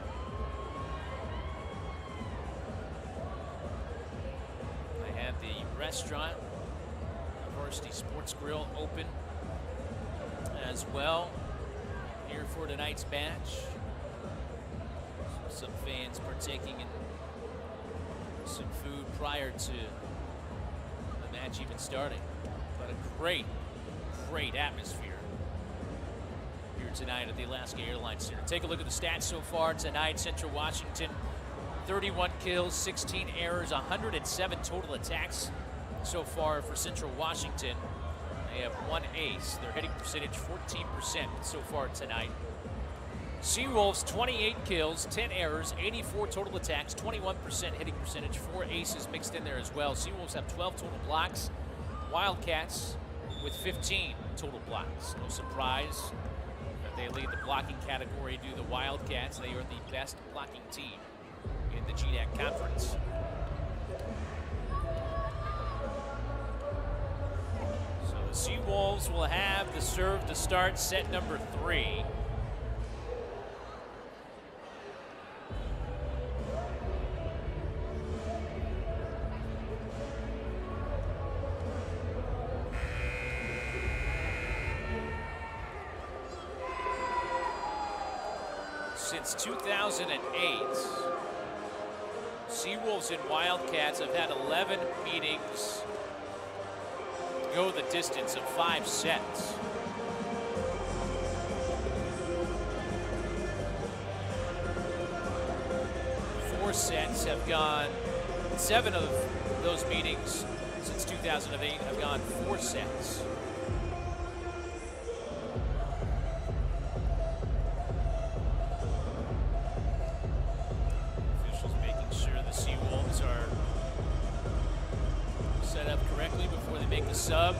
I had the restaurant, Varsity Sports Grill, open as well here for tonight's match. Some fans partaking in some food prior to the match even starting. But a great atmosphere here tonight at the Alaska Airlines Center. Take a look at the stats so far tonight. Central Washington, 31 kills, 16 errors, 107 total attacks so far for Central Washington. They have 1 ace. Their hitting percentage 14% so far tonight. Seawolves, 28 kills, 10 errors, 84 total attacks, 21% hitting percentage, 4 aces mixed in there as well. Seawolves have 12 total blocks. Wildcats with 15 total blocks. No surprise that they lead the blocking category due to the Wildcats. They are the best blocking team in the GDAC conference. So the Seawolves will have the serve to start set number 3. Since 2008, Seawolves and Wildcats have had 11 meetings go the distance of 5 sets. Four sets have gone, 7 of those meetings since 2008 have gone 4 sets. Sub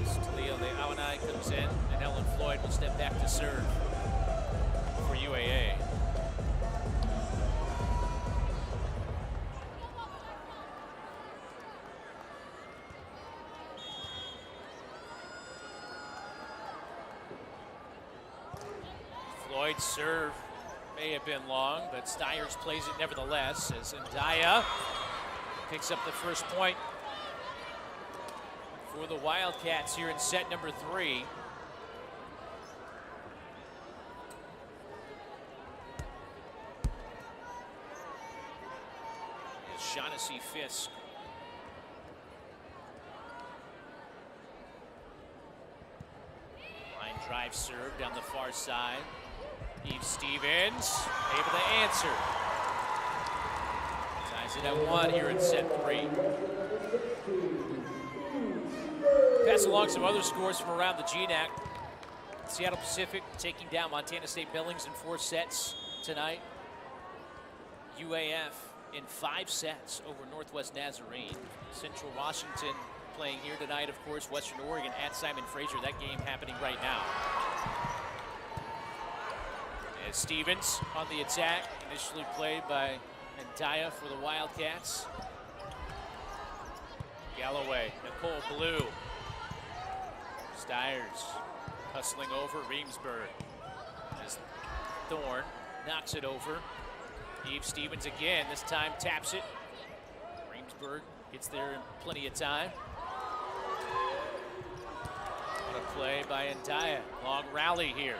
as Talia Leawanai comes in, and Ellen Floyd will step back to serve for UAA. Floyd's serve may have been long, but Stiers plays it nevertheless as Ndaya picks up the first point for the Wildcats here in set number 3. Is Shaughnessy Fisk. Line drive serve down the far side. Eve Stevens able to answer. Ties it at 1 here in set 3. Pass along some other scores from around the GNAC. Seattle Pacific taking down Montana State Billings in 4 sets tonight. UAF in 5 sets over Northwest Nazarene. Central Washington playing here tonight, of course, Western Oregon at Simon Fraser. That game happening right now. As Stevens on the attack, initially played by Ndaya for the Wildcats. Galloway, Nicole Blue. Stiers hustling over Reamsburg. As Thorne knocks it over. Eve Stevens again, this time taps it. Reamsburg gets there in plenty of time. What a play by Ndaya. Long rally here.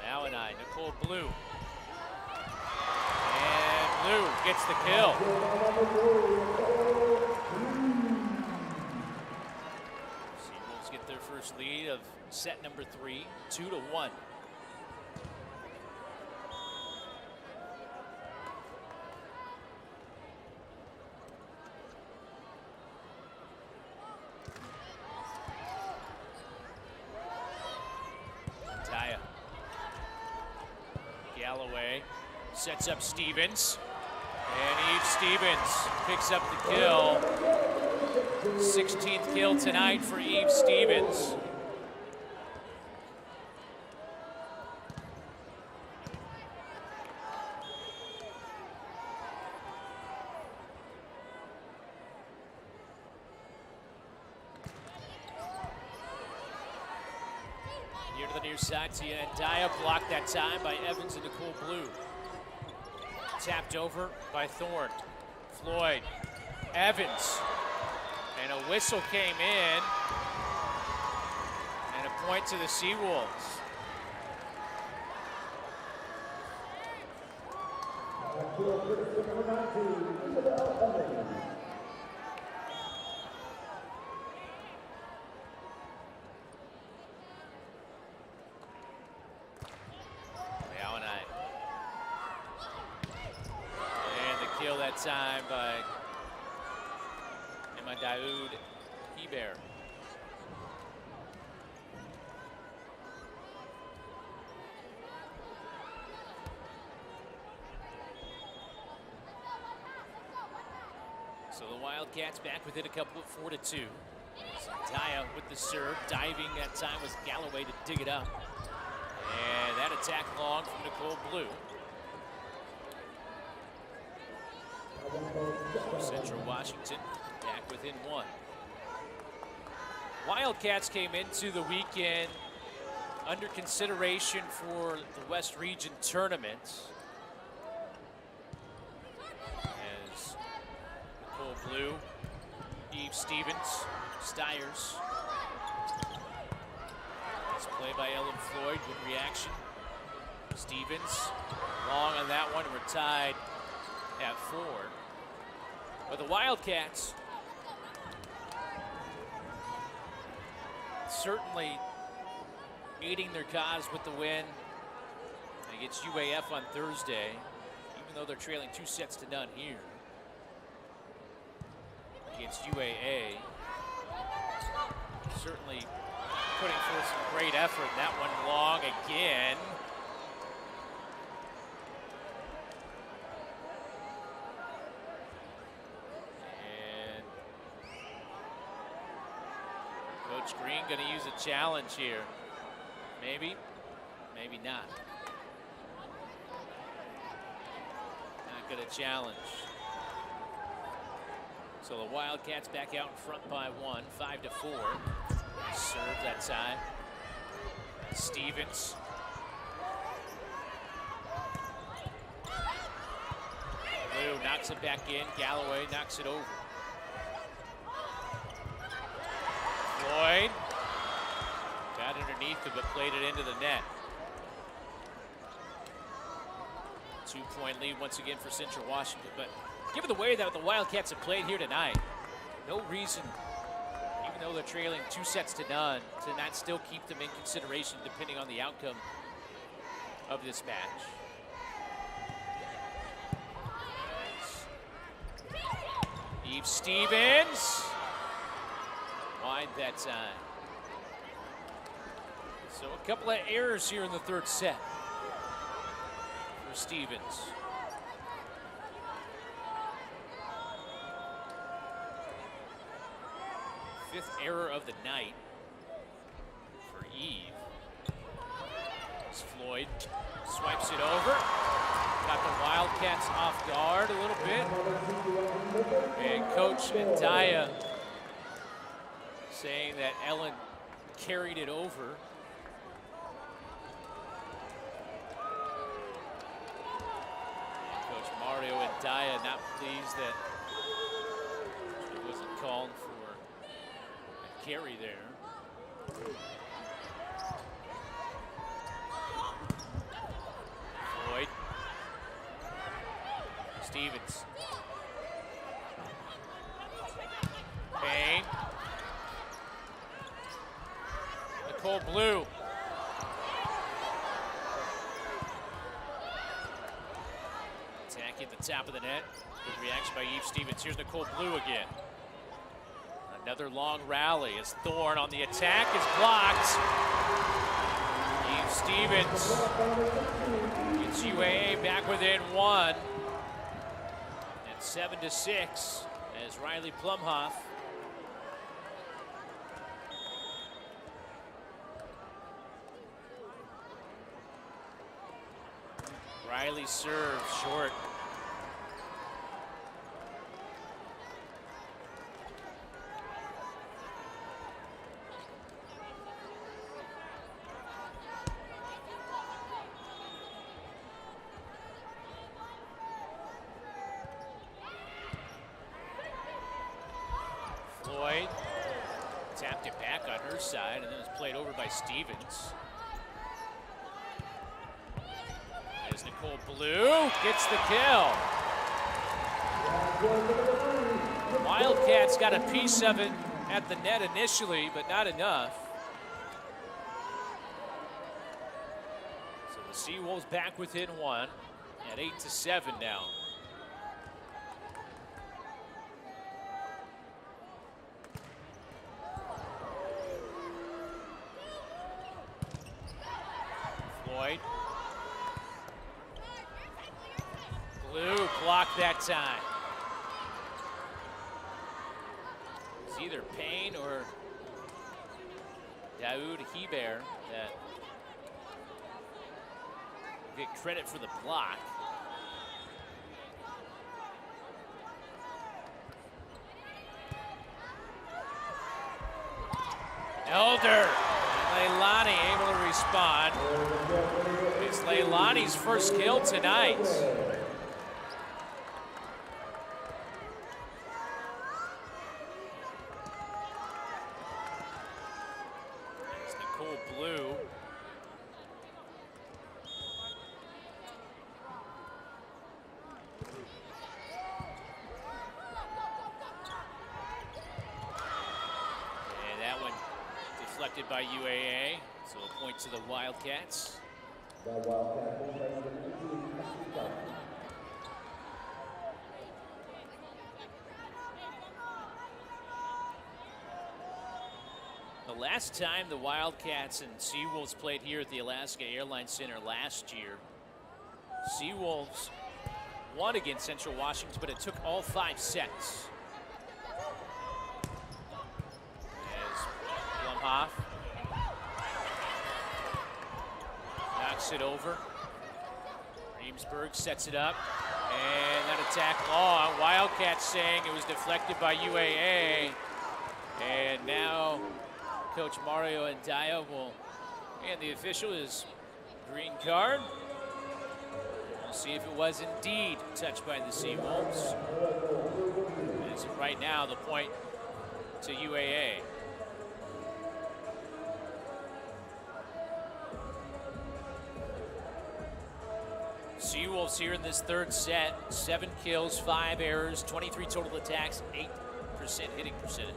Leawanai, Nicole Blue. And Blue gets the kill. Seawolves get their first lead of set number 3, 2-1. Galloway sets up Stevens, and Eve Stevens picks up the kill. 16th kill tonight for Eve Stevens. Here to the near side, to Daya, blocked that time by Evans and Nicole Blue. Tapped over by Thorne. Floyd, Evans, and a whistle came in, and a point to the Seawolves. Kill that time by Emma Daoud Hebert. So the Wildcats back within a couple of 4-2. Daya with the serve, diving that time was Galloway to dig it up. And that attack long from Nicole Blue. Central Washington back within 1. Wildcats came into the weekend under consideration for the West Region tournament, as Nicole Blue, Eve Stevens, Stiers. Nice play by Ellen Floyd, good reaction. Stevens, long on that one, we're tied at 4. But the Wildcats certainly eating their cause with the win against UAF on Thursday, even though they're trailing 2-0 here against UAA. Certainly putting forth some great effort. That one long again. Coach Green going to use a challenge here. Maybe, maybe not. Not going to challenge. So the Wildcats back out in front by 1, 5-4. Serve that time. Stevens. Blue knocks it back in. Galloway knocks it over. Floyd got underneath it, but played it into the net. 2-point lead once again for Central Washington. But given the way that the Wildcats have played here tonight, no reason, even though they're trailing 2-0, to not still keep them in consideration depending on the outcome of this match. Eve Stevens. Wide that time. So a couple of errors here in the third set for Stevens. Fifth error of the night for Eve. As Floyd swipes it over. Got the Wildcats off guard a little bit. And Coach Daya saying that Ellen carried it over. And Coach Mario and Daya not pleased that she wasn't called for a carry there. Floyd Stevens. Payne. Nicole Blue. Attack at the top of the net. Good reaction by Eve Stevens. Here's Nicole Blue again. Another long rally as Thorne on the attack is blocked. Eve Stevens gets UAA back within one. And 7-6 as Riley Plumhoff Riley serves short. Floyd tapped it back on her side and then it was played over by Stevens. As Nicole Blue gets the kill. Wildcats got a piece of it at the net initially, but not enough. So the Seawolves back within one at 8-7 now. Floyd. Blue blocked that time. It's either Payne or Daoud Hebert that get credit for the block. Elder. Leilani able to respond. It's Leilani's first kill tonight. It's Nicole Blue. And that one deflected by UAA, so a point to the Wildcats. The Wildcats will play number 19, The last time the Wildcats and Seawolves played here at the Alaska Airlines Center last year, Seawolves won against Central Washington, but it took all 5 sets. As Blumhoff knocks it over. Reemsburg sets it up, and that attack long. Wildcats saying it was deflected by UAA, and now Coach Mario Andaya will, and the official is green card. We'll see if it was indeed touched by the Seawolves. As of right now, the point to UAA. Seawolves here in this third set, 7 kills, 5 errors, 23 total attacks, 8% hitting percentage.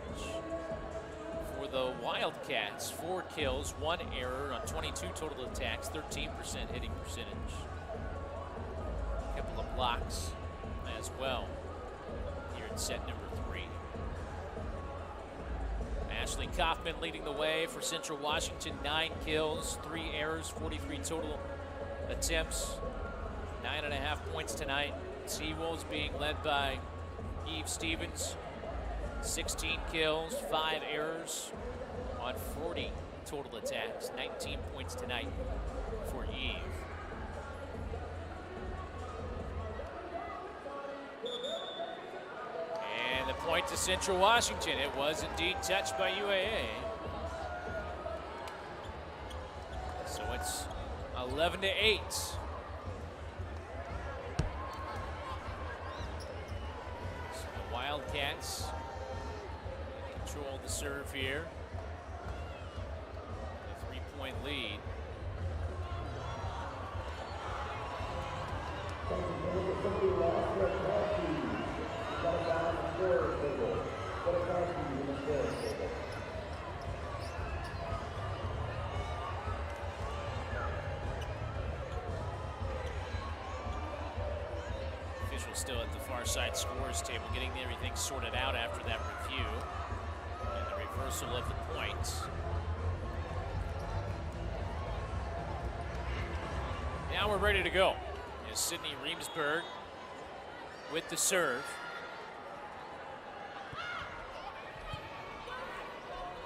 For the Wildcats, 4 kills, 1 error on 22 total attacks, 13% hitting percentage. A couple of blocks as well here in set number 3. Ashley Kaufman leading the way for Central Washington, 9 kills, 3 errors, 43 total attempts. 9.5 points tonight. Seawolves being led by Eve Stevens. 16 kills, 5 errors on 40 total attacks. 19 points tonight for Eve. And the point to Central Washington. It was indeed touched by UAA. So it's 11-8. Wildcats control the serve here. A 3-point lead. Thank you. a car keys. You got a guy on the scorer's table. Put a car keys in the scorer's table. Official still at the far side scores table, getting everything sorted out after that review. And the reversal of the points. Now we're ready to go. Is Sidney Reemsberg with the serve.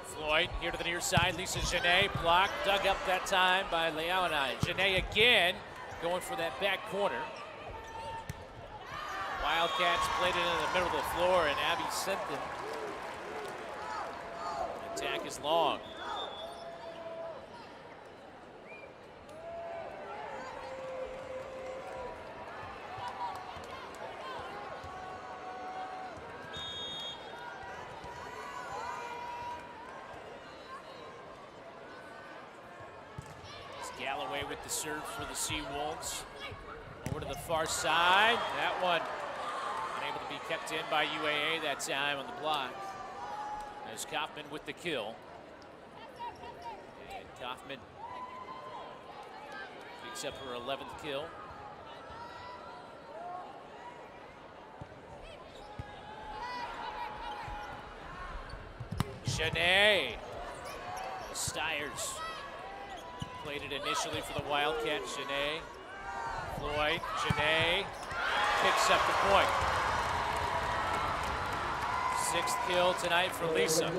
Floyd here to the near side. Lisa Genet blocked, dug up that time by Leaonai. Genet again going for that back corner. Wildcats played it in the middle of the floor, and Abby Sinton. Attack is long. It's Galloway with the serve for the Seawolves. Over to the far side. That one unable to be kept in by UAA that time on the block. As Kaufman with the kill. And Kaufman picks up her 11th kill. Genet. Stiers played it initially for the Wildcats. Genet. Floyd. Genet picks up the point. 6th kill tonight for Lisa.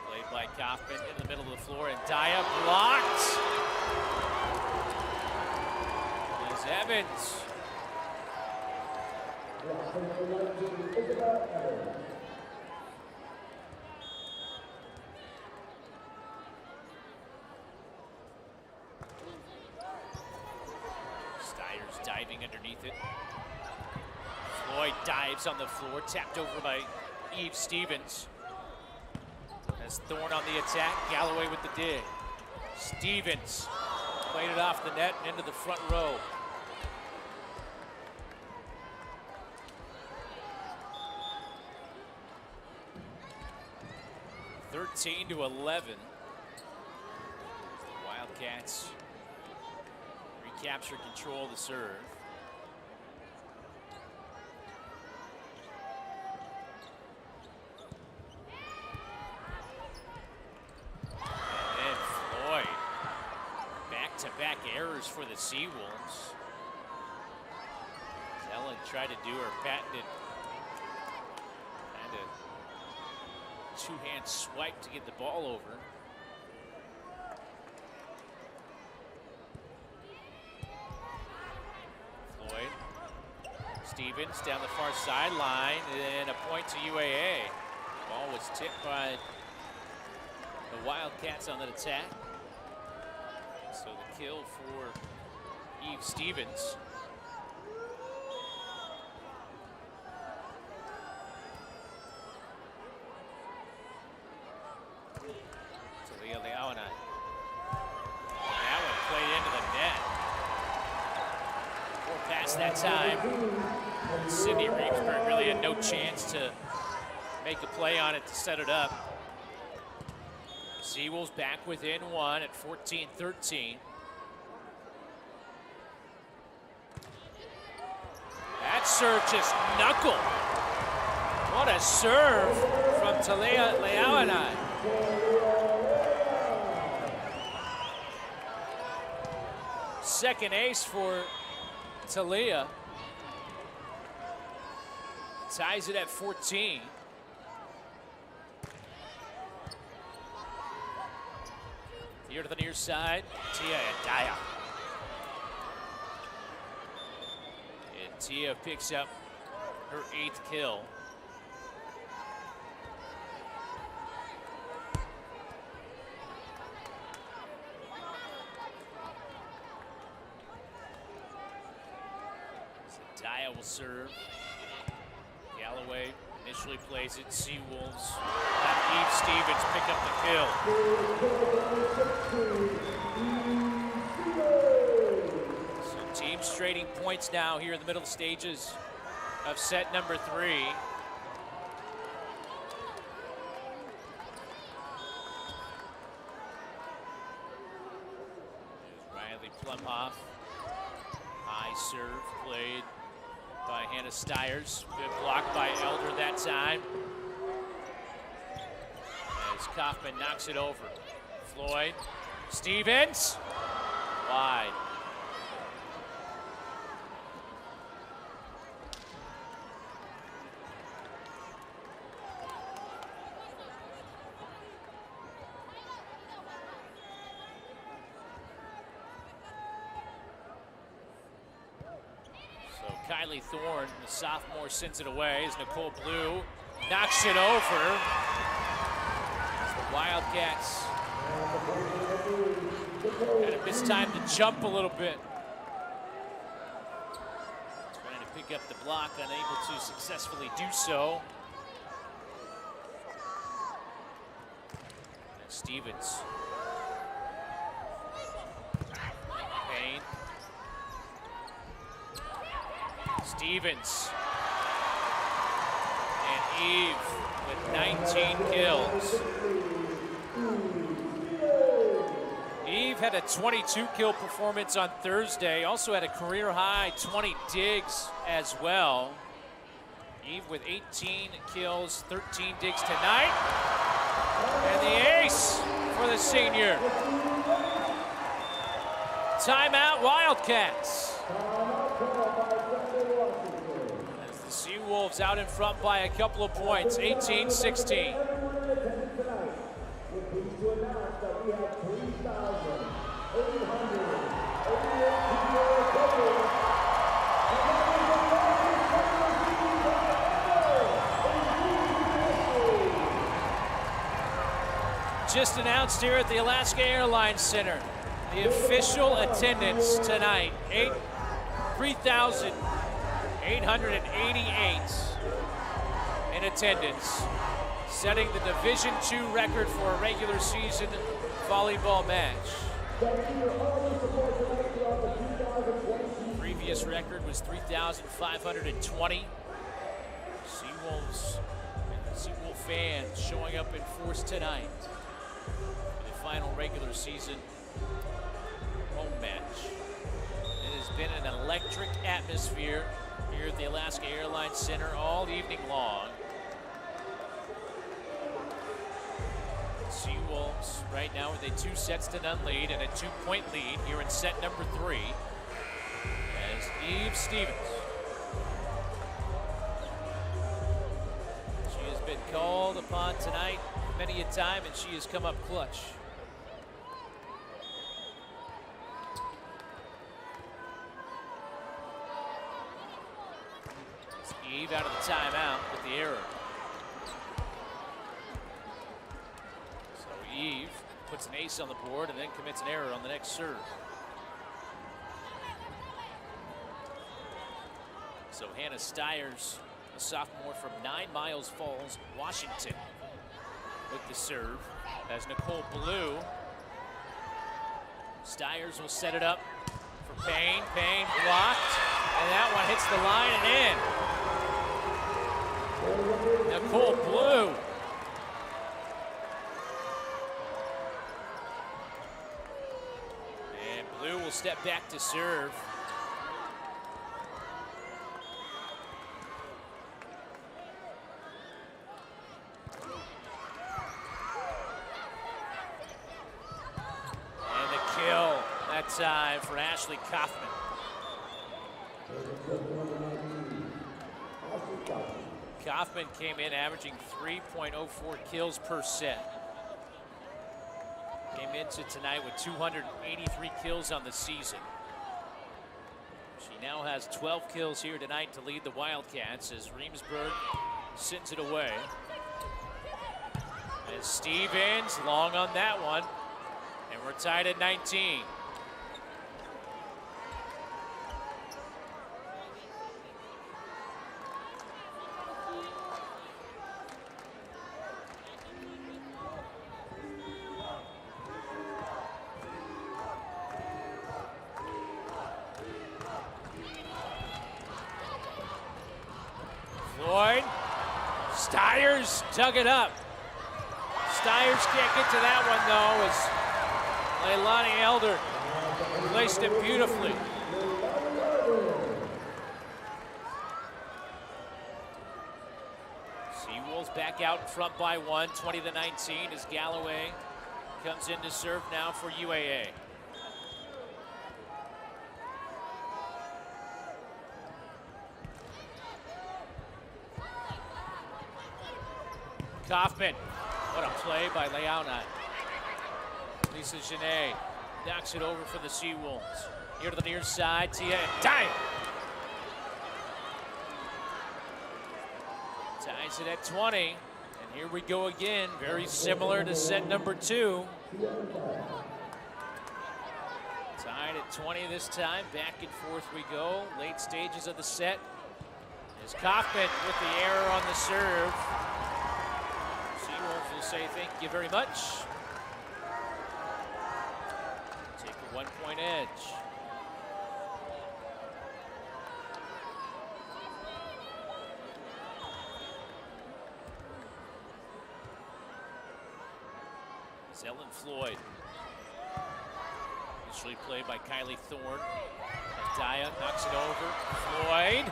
Played by Kaufman in the middle of the floor, and Daya blocked. There's Evans. Stiers diving underneath it. Floyd dives on the floor, tapped over by Eve Stevens. As Thorne on the attack, Galloway with the dig. Stevens played it off the net and into the front row. (13 to 11). The Wildcats recapture control of the serve. And then Floyd. Back-to-back errors for the Seawolves. Ellen tried to do her patented two-hand swipe to get the ball over. Floyd. Stevens down the far sideline, and a point to UAA. Ball was tipped by the Wildcats on that attack. So the kill for Eve Stevens. Leaonai. That one played into the net. 4 past that time. Sidney Reemsberg really had no chance to make a play on it to set it up. Seawolves back within 1 at 14-13. That serve just knuckled. What a serve from Talia Leaonai. Second ace for Talia. Ties it at 14. Here to the near side, Tia and Daya. And Tia picks up her 8th kill. Daya will serve. Galloway initially plays it. Seawolves have Eve Stevens pick up the kill. So teams trading points now here in the middle stages of set number 3. Riley Plumhoff. High serve played by Hannah Stiers. Good block by Elder that time. As Kaufman knocks it over. Floyd. Stevens. Wide. Kylie Thorne, the sophomore, sends it away as Nicole Blue knocks it over. As the Wildcats kind of missed time to jump a little bit. Trying to pick up the block, unable to successfully do so. And Stevens. Payne. Stevens and Eve with 19 kills. Eve had a 22 kill performance on Thursday, also had a career high 20 digs as well. Eve with 18 kills, 13 digs tonight. And the ace for the senior. Timeout Wildcats. Wolves out in front by a couple of points, 18-16. Just announced here at the Alaska Airlines Center, the official attendance tonight, 3,888 in attendance, setting the Division II record for a regular season volleyball match. Previous record was 3,520. Seawolves and Seawolf fans showing up in force tonight for the final regular season home match. It has been an electric atmosphere here at the Alaska Airlines Center all evening long. Seawolves right now with a 2-0 lead and a 2-point lead here in set number 3 as Eve Stevens. She has been called upon tonight many a time and she has come up clutch. Eve out of the timeout with the error. So Eve puts an ace on the board and then commits an error on the next serve. So Hannah Stiers, a sophomore from 9 Miles Falls, Washington, with the serve. As Nicole Blue. Stiers will set it up for Payne. Payne blocked, and that one hits the line and in. Nicole Blue. And Blue will step back to serve. And the kill that time for Ashley Kaufman. Kaufman came in averaging 3.04 kills per set. Came into tonight with 283 kills on the season. She now has 12 kills here tonight to lead the Wildcats as Reamsburg sends it away. And Stevens long on that one. And we're tied at 19. Floyd. Stiers dug it up. Stiers can't get to that one, though, as Leilani Elder placed it beautifully. Seawolves back out in front by one, 20-19, as Galloway comes in to serve now for UAA. Kaufman, what a play by Leona. Lisa Genet knocks it over for the Seawolves. Here to the near side, Tia and Dye. Ties it at 20, and here we go again, very similar to set number 2. Tied at 20 this time, back and forth we go. Late stages of the set. As Kaufman with the error on the serve. Seawolves will say thank you very much. Take a 1-point edge. Ellen Floyd. Initially played by Kylie Thorne. Daya knocks it over. Floyd.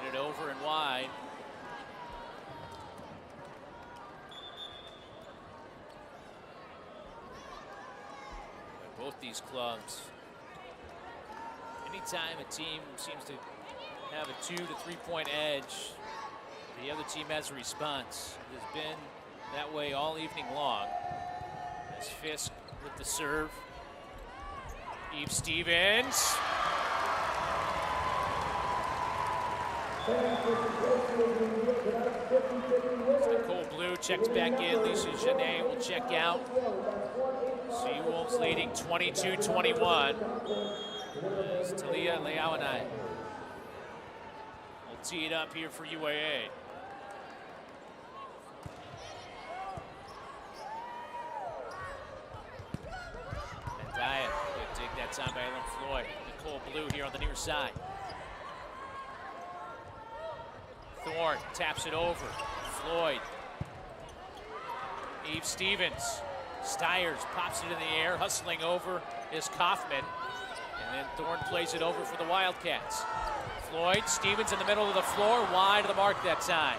Hit it over and wide. Both these clubs. Anytime a team seems to have a 2 to 3 point edge, the other team has a response. It has been that way all evening long. As Fisk with the serve. Eve Stevens. Nicole Blue checks back in. Lisa Genet will check out. Seawolves leading 22-21. As Talia Leawanai will tee it up here for UAA. Good take that time by Ellen Floyd. Nicole Blue here on the near side. Thorne taps it over. Floyd. Eve Stevens. Stiers pops it in the air. Hustling over is Kaufman. And then Thorne plays it over for the Wildcats. Floyd, Stevens in the middle of the floor. Wide of the mark that time.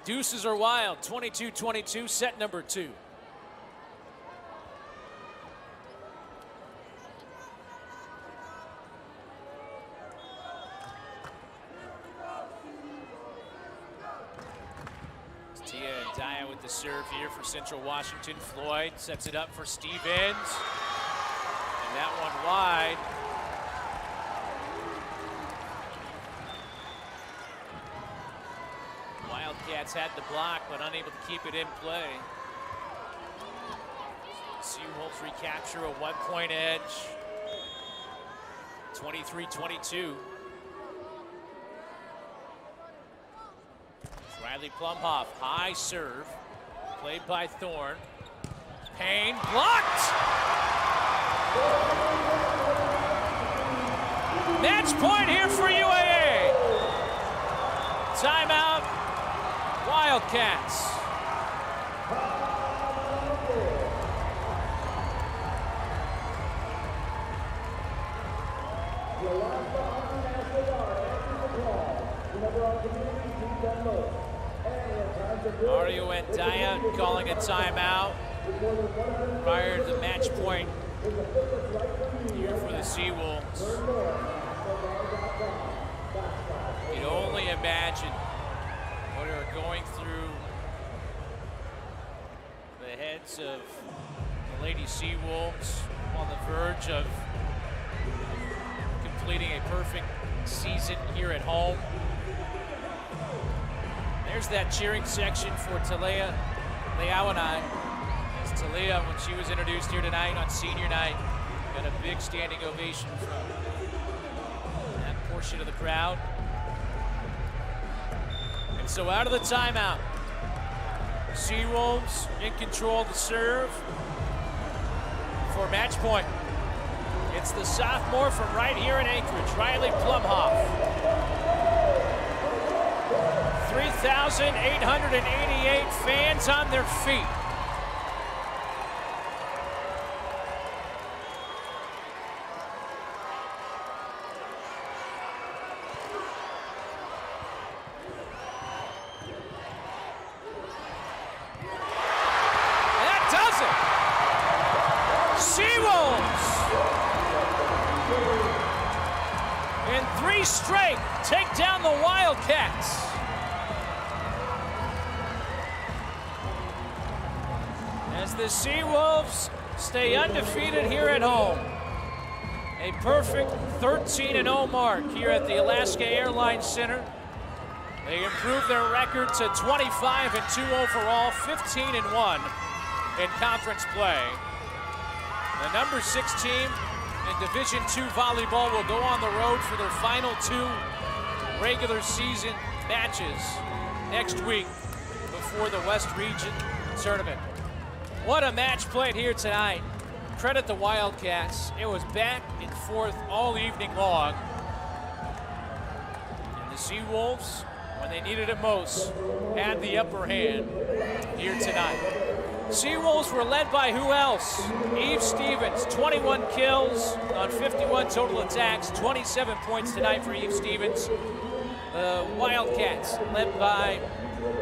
Deuces are wild, 22-22, set number 2. Tia and Daya with the serve here for Central Washington. Floyd sets it up for Stevens. And that one wide. Wildcats had the block, but unable to keep it in play. Seawolves recapture a 1-point edge. 23-22. Riley Plumhoff, high serve. Played by Thorne. Payne blocked! Match point here for UAA. Timeout. Wildcats. Mario and Daya calling a timeout prior to the match point here for the Seawolves. You can only imagine what are going through the heads of the Lady Seawolves on the verge of completing a perfect season here at home. There's that cheering section for Talia Leawanai. As Talia, when she was introduced here tonight on senior night, got a big standing ovation from that portion of the crowd. And so out of the timeout, Seawolves in control of the serve. for match point. It's the sophomore from right here in Anchorage, Riley Plumhoff. 3,888 fans on their feet. Straight take down the Wildcats. As the Seawolves stay undefeated here at home. A perfect 13-0 mark here at the Alaska Airlines Center. They improved their record to 25-2 overall, 15-1 in conference play. The number 6 team in Division II volleyball will go on the road for their final 2 regular season matches next week before the West Region Tournament. What a match played here tonight. Credit the Wildcats. It was back and forth all evening long. And the Seawolves, when they needed it most, had the upper hand here tonight. Seawolves were led by who else? Eve Stevens, 21 kills on 51 total attacks, 27 points tonight for Eve Stevens. The Wildcats led by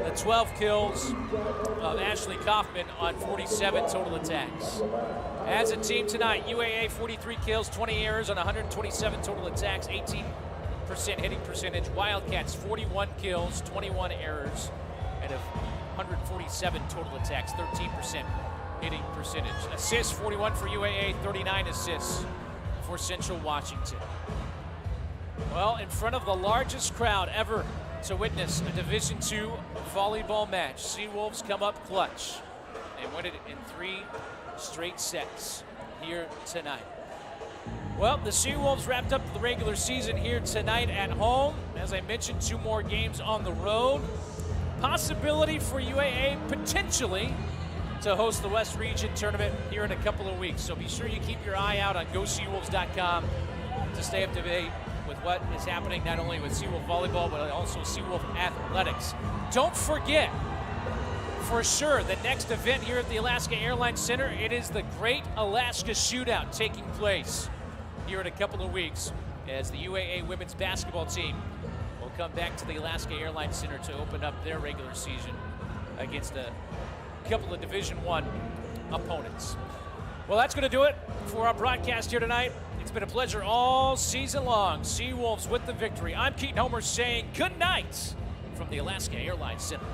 the 12 kills of Ashley Kaufman on 47 total attacks. As a team tonight, UAA 43 kills, 20 errors on 127 total attacks, 18% hitting percentage. Wildcats 41 kills, 21 errors, and 147 total attacks, 13% hitting percentage. Assists, 41 for UAA, 39 assists for Central Washington. Well, in front of the largest crowd ever to witness a Division II volleyball match, Seawolves come up clutch. They win it in 3 straight sets here tonight. Well, the Seawolves wrapped up the regular season here tonight at home. As I mentioned, 2 more games on the road. Possibility for UAA potentially to host the West Region Tournament here in a couple of weeks. So be sure you keep your eye out on GoSeawolves.com to stay up to date with what is happening not only with Seawolf volleyball, but also Seawolf athletics. Don't forget, for sure, the next event here at the Alaska Airlines Center, it is the Great Alaska Shootout taking place here in a couple of weeks as the UAA women's basketball team will come back to the Alaska Airlines Center to open up their regular season against a couple of Division I opponents. Well, that's going to do it for our broadcast here tonight. It's been a pleasure all season long. Seawolves with the victory. I'm Keaton Homer saying good night from the Alaska Airlines Center.